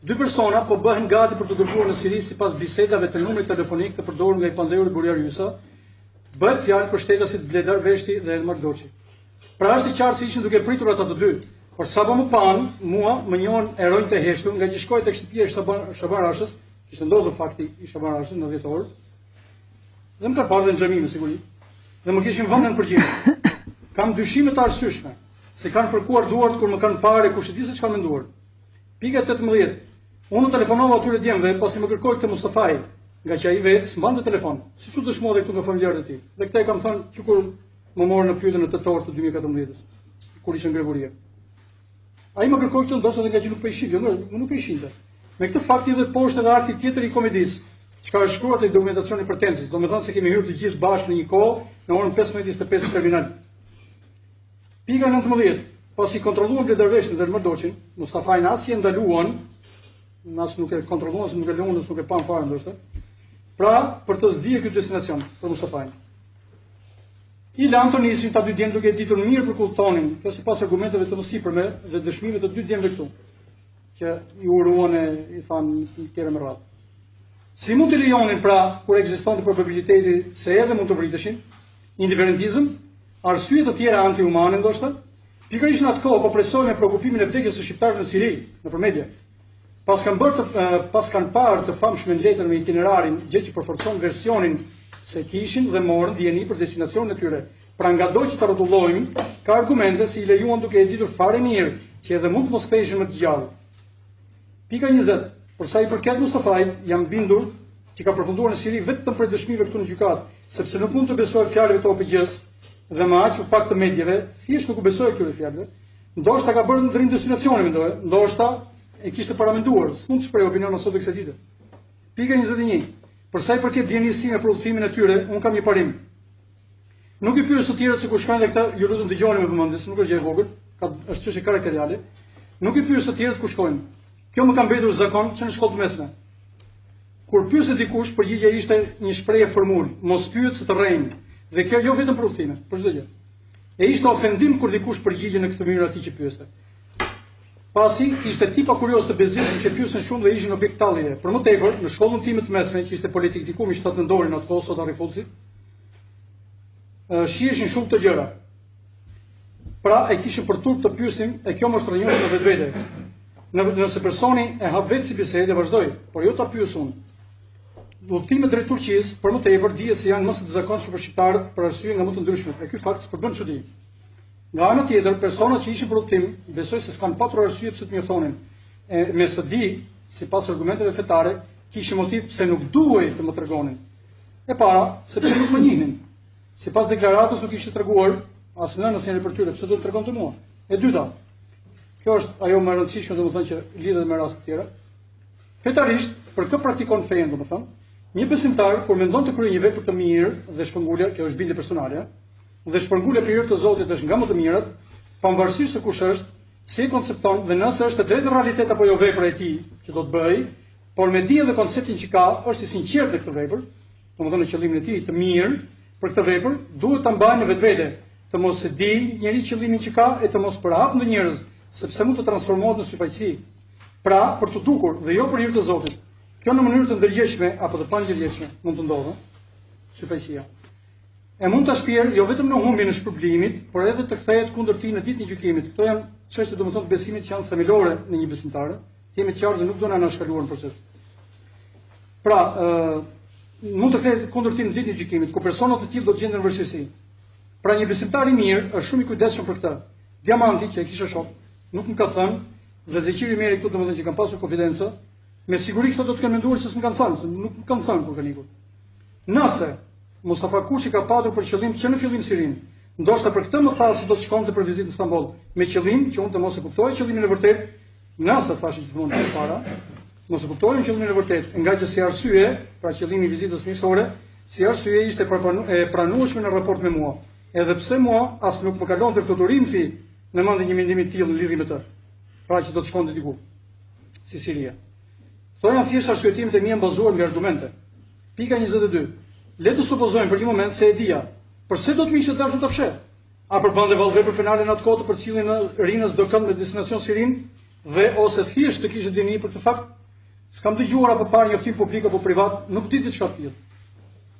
Dy persona po bëhen gati për të dërguar në Siri sipas bisedave të numrit telefonik të përdorur nga i pandehuri Buriar Ysa. Bëhet fjalë për shtetasit Bledar Veshti dhe Elmar Doçi. Pra është i qartë se ishin duke pritur ata të dy, por sapo më pan, mua më njohën eronj të heshtur nga që shkoi tek shtëpia e Shaban Rashës, kishte ndodhur fakti i Shaban Rashës në 10 orë. Dhe më ka parë në xhami me siguri. Dhe më kishin vënë në përgjigje. Kam dyshime të arsyeshme se kanë fërkuar duart kur më kanë parë kush e di se çfarë menduar. Pika 18. Unë telefonova atyre djemve pasi më kërkoi këtë Mustafaj, nga që ai vetë s'mbante telefon. Siç u dëshmoi këtu nga familjarët e tij. Dhe këtë e kam thënë që kur më morën në pyetjen në tetor të 2014-s, kur ishte ngrevuria. Ai më kërkoi këtë ndoshta nga që nuk po i shih, jo, nuk e shinte. Me këtë fakti dhe poshtë edhe akti tjetër i komedisë, çka është shkruar te dokumentacioni i pretenzës, domethënë se kemi hyrë të gjithë bashkë në një kohë në orën 15:25 në terminal. Pika 19. Pasi kontrolluan Bledar-Veshtin dhe Elmar Doçin, Mustafajin as i ndaluan, as nuk e kontrolluan, as nuk e lënë, as nuk e pan fare ndoshta. Pra, për të zdier ky destinacion për Mustafajin. I lanë të nisin ta dy djemë duke ditur mirë për kulltonin, kjo sipas argumenteve të mësipërme dhe dëshmive të dy djemve këtu, që i uruan e i thanë tjere më radhë. Si mund të lejonin pra, kur ekzistonte probabiliteti se edhe mund të vriteshin, indiferentizëm, arsye të tjera antihumane ndoshta, pikërisht në atë kohë po presoi me shqetësimin e vdekjes së shqiptarëve në Siri, nëpër media. Pas kanë parë të famshme në letër me itinerarin, gjë që përforcon versionin se kishin dhe morën dijeni për destinacionin e tyre. Pra nga do që të rrotullojmë, ka argumente si i lejuan duke e ditur fare mirë që edhe mund të mos ktheheshin më të gjallë. Pika 20. Për sa i përket Mustafajit, jam bindur që ka përfunduar në Siri vetëm për dëshmive këtu në gjykatë, sepse nuk mund të besoj fjalëve të OPG-s dhe më aq pak të medjeve, thjesht nuk u besoj këtyre fjalëve. Ndoshta ka bërë ndrim destinacioni, mendoj, ndoshta e kishte paramenduar, s'mund të shpreh opinion sot kësaj dite. Pika 21. Për sa i përket dienësinë për udhëtimin e tyre, un kam një parim. Nuk i pyes të tjerët se ku shkojnë dhe këta, ju lutem dëgjoni me vëmendje, nuk është gjë e vogël, është çështje karakteriale. Nuk i pyes të tjerët ku shkojnë. Kjo më ka mbetur zakon që në shkollë të mesme. Kur pyeset dikush, përgjigjja ishte një shprehje formul, mos pyet se të rrejnë. Dhe kjo jo vetëm për udhëtime, për çdo gjë. E ishte ofendim kur dikush përgjigje në këtë mënyrë atij që pyeste. Pasi kishte tipa kurioz të bezdisur që pyesën shumë dhe ishin objekt talljeje. Për më tepër, në shkollën time të mesme, që ishte politiktikumi 7 nëndorin në atë kohë sot Arrifulsit, shiheshin shumë të gjëra. Pra e kishin për turp të pyesim, e kjo më shtrënjoi në vetvete. Nëse personi e hap vetë si bisedë e vazhdoi, por jo ta pyes unë. Udhëtimet drejt Turqisë, për më tepër dihet se janë më së zakonshme për shqiptarët për arsye nga më të ndryshmet. E ky fakt përbën çudi. Nga ana tjetër, personat që ishin për udhëtim, besoj se s'kan patur arsye pse të mjaftonin. Me së di, sipas argumenteve fetare, kishin motiv pse nuk duhej të më tregonin. E para, sepse nuk më njihnin. Sipas deklaratës nuk ishte treguar as nënës njëri për tyre, pse do të tregonte mua. E dyta, kjo është ajo më e rëndësishme, domethënë që lidhet me raste të tjera. Fetarisht, për kë praktikon fejen, domethënë, një besimtar kur mendon të kryejë një vepër të mirë dhe shpërngulja, kjo është bindje personale, dhe shpërngulja për hir të Zotit është nga më të mirat, pavarësisht se kush është, si e koncepton dhe nëse është e drejtë në realitet apo jo vepra e tij që do të bëj, por me dijen dhe konceptin që ka, është i sinqert në këtë vepër, domethënë qëllimin e tij të mirë për këtë vepër, duhet ta mbajë në vetvete, të mos e di njëri qëllimin që ka e të mos përhap në njerëz, sepse mund të transformohet në syfaqësi. Pra, për të dukur dhe jo për hir të Zotit. Kjo në mënyrë të ndërgjegjshme apo të pangjëgjeshme mund të ndodhë, syfaqësia. E mund ta shpjerë jo vetëm në humbjen e shpërblimit, por edhe të kthehet kundër tij në ditën e gjykimit. Këto janë çështje domethënë besimit që janë themelore në një besimtar. Jemi të qartë dhe nuk do na anashkaluar në proces. Pra, mund të kthehet kundër tij në ditën e gjykimit, ku persona të tillë do të gjenden në vështirësi. Pra një besimtar i mirë është shumë i kujdesshëm për këtë. Diamanti që e kisha shoh, nuk më ka thënë, dhe Zeqiri merri këtu domethënë që kanë pasur konfidencë, me siguri këto do të kenë menduar që s'm kanë thënë, se nuk më kanë thënë kur kanë ikur. Nëse Mustafa Kuçi ka patur për qëllim që në fillim Sirin, ndoshta për këtë më tha se do të shkonte për vizitë në Stamboll, me qëllim që unë të mos e kuptoj qëllimin e vërtet, nëse thashë gjithmonë para, mos e kuptojmë qëllimin e vërtet, nga që si arsye, pra qëllimi i vizitës miqësore, si arsye ishte e pranueshme në raport me mua. Edhe pse mua as nuk më kalonte këtë turim thi në mendje një mendim i tillë në lidhje me të. Pra që do të shkonte diku. Si Siria. Kto janë thjesht arsyetimet e mia bazuar mbi argumente. Pika 22. Le të supozojmë për një moment se e dija. Përse do të më ishte dashur ta fsheh? A përbande vallëvepër penale në atë kohë për cilin në rinës do kënd me destinacion Sirin dhe ose thjesht të kishte dini për këtë fakt? S'kam dëgjuar apo parë njoftim publik apo privat, nuk di diçka të tillë.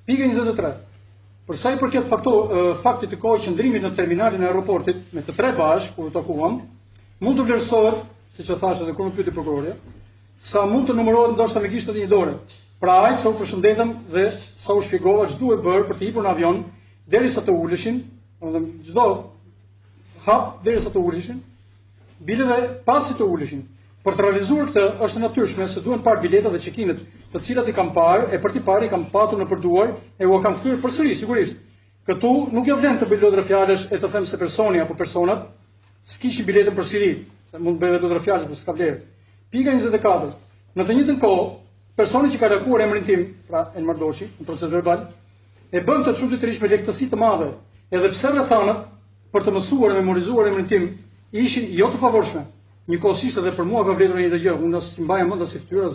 Pika 23. Për sa i përket faktit të kohë qëndrimit në terminalin e aeroportit me të tre bashkë kur u takuam, mund të vlerësohet, siç e thashë edhe kur më pyeti prokurori, sa mund të numërohet ndoshta me gishtat e një dore. Pra aq sa u përshëndetëm dhe sa u shpjegova ç'du e bër për të hipur në avion derisa të uleshin, domethënë çdo hap derisa të uleshin, bile dhe pasi të uleshin. Për të realizuar këtë është natyrshme se duhen parë biletat dhe check-inet, të cilat i kam parë e për t'i parë i kam patur në përduar e u kam kthyer përsëri sigurisht. Këtu nuk ja vlen të bëj lodra fjalësh e të them se personi apo personat s'kishin biletën për Siri, mund të bëj lodra fjalësh por s'ka vlerë. Pika 24. Në të njëjtën kohë, personi që ka lakuar emrin tim, pra Elmar Doçi, në proces verbal, e bën të çuditërisht me lehtësi të madhe, edhe pse rrethanat për të mësuar e memorizuar emrin tim ishin jo të favorshme. Njëkohësisht edhe për mua ka vlerë një gjë, unë as i mbaja mend as i fytyra.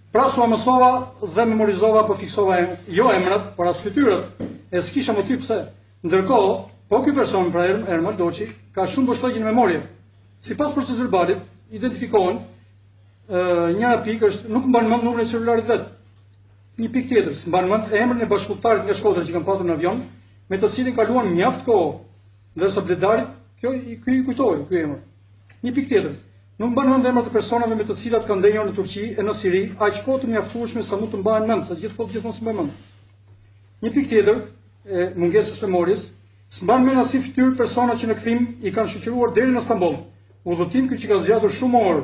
Pra s'u mësova dhe memorizova apo fiksova jo emrat, por as fytyrat, e s'kisha motiv pse. Ndërkohë, po ky person, pra Elmar Doçi, ka shumë vështirësi në memorie. Sipas procesit verbalit, identifikohen njëra pikë është nuk mban mend numrin e celularit vet. Një pikë tjetër, s'mban mend emrin e bashkëpunëtarit nga Shkodra që kanë patur në avion, me të cilin kaluan mjaft kohë, ndërsa Bledarit, ky i kujtoi ky emër. Një pikë tjetër, nuk mban mend emrat e personave me të cilat kanë ndenjur në Turqi e në Siri, aq kohë të mjaftueshme sa mund të mbahen mend, sa gjithmonë s'mban mend. Një pikë tjetër, e mungesës memorjes, s'mban mend as i fytyrë persona që në kthim i kanë shoqëruar deri në Stamboll. Udhëtim që ka zgjatur shumë orë.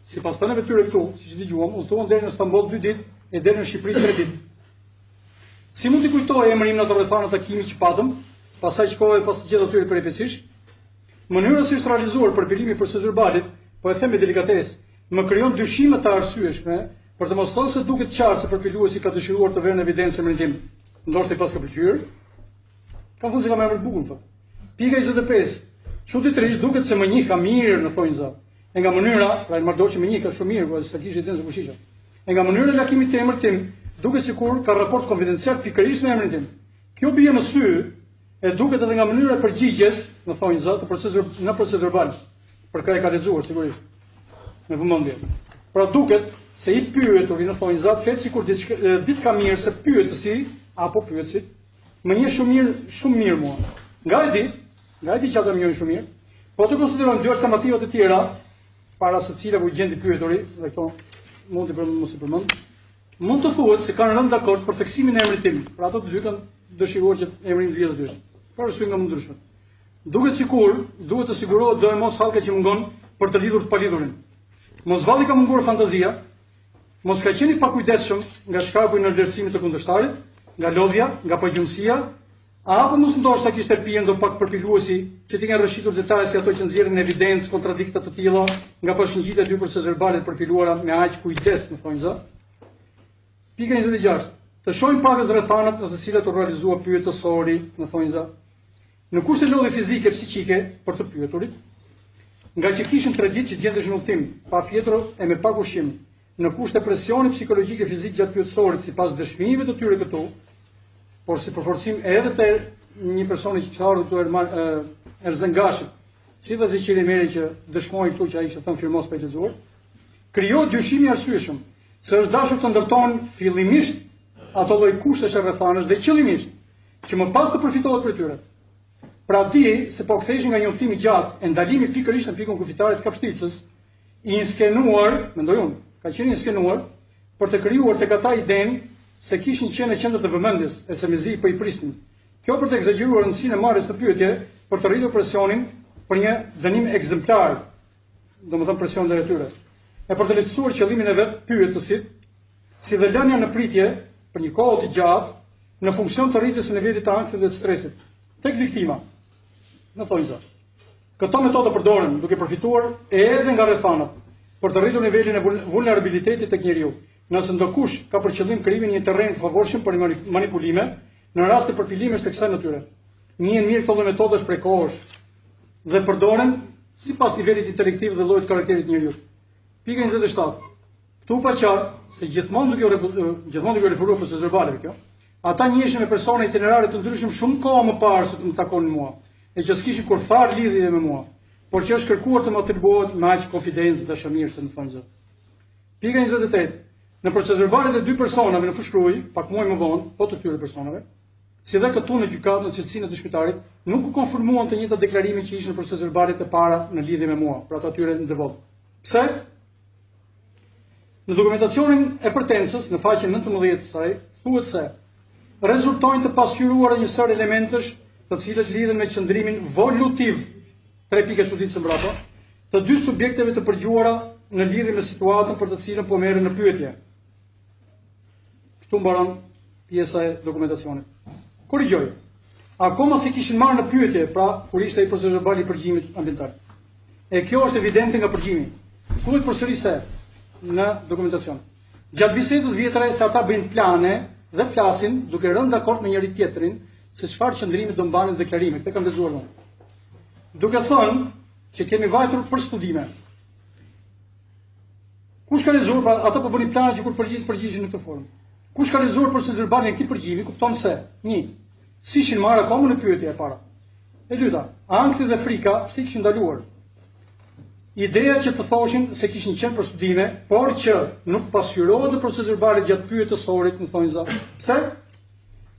Sipas tanëve tyre këtu, siç dëgjuam, udhëtuan deri në Stamboll 2 ditë e deri në Shqipëri 3 ditë. Si mund të kujtoj emrin në ato rrethana takimi që patëm, pasaj që kohë pas të gjithë atyre peripecish, mënyra si është realizuar përpilimi i procesit verbalit, po e them me delikatesë, më krijon dyshime të arsyeshme për të mos thënë se duket qartë se përpiluesi ka dëshiruar të vënë në evidencë emrin tim. Ndoshta i pas ka pëlqyer. Kam thënë se kam emrin bukur thotë. Pika 25. Çuditërisht duket se më njeh mirë në thonjë zot. E nga mënyra, pra Elmar Doçi më njeh ka shumë mirë, por sa kishte idenë se kush isha. E nga mënyra e lakimit të emrit tim, duket sikur ka raport konfidencial pikërisht me emrin tim. Kjo bie në sy, e duket edhe nga mënyra e përgjigjes, në thonjë zot, në proces verbal. Për kë e ka lexuar sigurisht. Me vëmendje. Pra duket se i pyetur në thonjë zot, flet sikur ditë ka mirë se pyetësi apo pyetësit më njeh shumë mirë mua. Nga e di që ata më njohin shumë mirë, po të konsiderojmë dy alternativat e tjera, para se cilave u gjendi pyeturi, dhe këto mund të mos i përmend, mund të thuhet se kanë rënë dakord për theksimin e emrit tim. Pra ato të dy kanë dëshiruar që emri të vjedhë aty. Por është nga më ndryshme. Duket sikur duhet të sigurohet do e mos hallka që mungon për të lidhur të palidhurin. Mos valli ka munguar fantazia, mos ka qenë i pakujdesshëm nga shkaku i ndërsimit të kundërshtarit, nga lodhja, nga pagjumësia, apo mos ndoshta kishte pirë ndo pak përpiluesi që t'i kanë rrëshitur detaje si ato që nxjerrin evidencë kontradikta të tilla nga bashkëngjitja e dy proces verbalit përpiluara me aq kujdes, në thonjë zë. Pika 26. Të shohim pakës rrethanat në të cilat u realizua pyetësori, në thonjë zë. Në kushte lodhje fizike psiqike për të pyeturit, nga që kishin 3 ditë që gjendeshin në udhtim, pa fjetur e me pak ushqim. në kushte presioni psikologjik e fizik gjatë pyetësorit sipas dëshmive të tyre këtu, por si përforcim edhe të një personi që ka ardhur këtu Erzengashit, si dhe Zeqiri Meri që dëshmoi këtu që ai kishte thënë firmos pa i lexuar, krijohet dyshimi i arsyeshëm se është dashur të ndërtohen fillimisht ato lloj kushtesh e rrethanësh dhe qëllimisht që më pas të përfitohet për tyre. Pra di se po kthehesh nga një udhtim i gjatë e ndalimi pikërisht në pikën kufitare të Kapshticës, i inskenuar, mendoj unë, ka qenë inskenuar për të krijuar tek ata idenë se kishin qenë në qendër të vëmendjes e se mezi po i prisnin. Kjo për të egzageruar rëndësinë e marrjes në pyetje për të rritur presionin për një dënim ekzemplar, domethënë presion ndaj tyre. E për të lehtësuar qëllimin e vet pyetësit, si dhe lënia në pritje për një kohë të gjatë në funksion të rritjes së nivelit të ankthit dhe të stresit tek viktima. Në thonjza. Këto metodë përdoren duke përfituar edhe nga rrethanat për të rritur nivelin e vulnerabilitetit tek njeriu. Nëse ndokush ka për qëllim krijimin një terren të favorshëm për manipulime në rast të përpilimesh të kësaj natyre. Njihen mirë këto metodë prej kohësh dhe përdoren sipas nivelit intelektiv dhe llojit të karakterit të njeriu. Pika 27. Ktu pa qartë se gjithmonë duke referuar për verbale kjo. Ata njiheshin me persona itinerare të ndryshëm shumë kohë më parë se të më takonin mua, e që s'kishin kurfar lidhje me mua, por që është kërkuar të më atribuohet me aq konfidencë dhe shamirë, se më thonë zot. Pika 28. Në procesverbalet e dy personave në fushkruj, pak muaj më vonë, po të këtyre personave, si dhe këtu në gjykatë në cilësinë e dëshmitarit, nuk u konfirmuan të njëjtat deklarime që ishin në procesverbalet e para në lidhje me mua, pra ato atyre në devot. Pse? Në dokumentacionin e përtencës, në faqen 19 të saj, thuhet se rezultojnë të pasqyruara një sër elementësh të cilët lidhen me qëndrimin volutiv, 3 pike çuditëse mbrapa, të dy subjekteve të përgjuara në lidhje me situatën për të cilën po merren në pyetje. Këtu mbaron pjesa e dokumentacionit. Korrigjoj. Akoma se kishin marrë në pyetje, pra kur ishte ai proces verbal i përgjimit ambiental. E kjo është evidente nga përgjimi. Thuhet përsërisë në dokumentacion. Gjatë bisedës vjetre se ata bëjnë plane dhe flasin duke rënë dakord me njëri tjetrin se çfarë qëndrimi do mbanin deklarime. Këtë kam lexuar unë. Duke thënë që kemi vajtur për studime. Kush ka lexuar, pra ata po bënin plane që kur përgjigjen në këtë formë. Kush ka lexuar proces verbalin e këtij përgjimi, kupton se 1. Si ishin marrë akoma në pyetje e para. E dyta, ankthi dhe frika pse kishin ndaluar. Ideja që të thoshin se kishin qenë për studime, por që nuk pasqyrohet në proces verbale gjatë pyetësorit, më thonë za. Pse?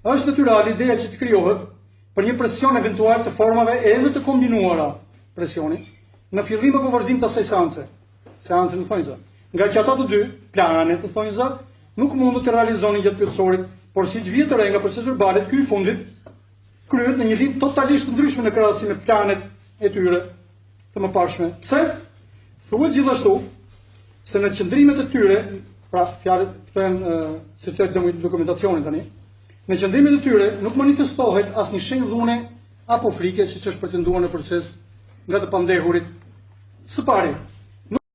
Është natyrale ideja që të krijohet për një presion eventual të formave edhe të kombinuara presioni në fillim apo vazhdim të asaj seance. Seancën më thonë za. Nga që ato të dy planet të thonë za, nuk mundu të realizonin gjatë pyetësorit, por siç vjen të re nga procesi verbalet, ky i fundit kryhet në një lidhje totalisht ndryshme në krahasim me planet e tyre të mëparshme. Pse? Thuhet gjithashtu se në qëndrimet e tyre, pra fjalët këto janë citoj dokumentacionin tani, në qëndrimet e tyre nuk manifestohet asnjë shenjë dhune apo frike siç është pretenduar në proces nga të pandehurit. Së pari,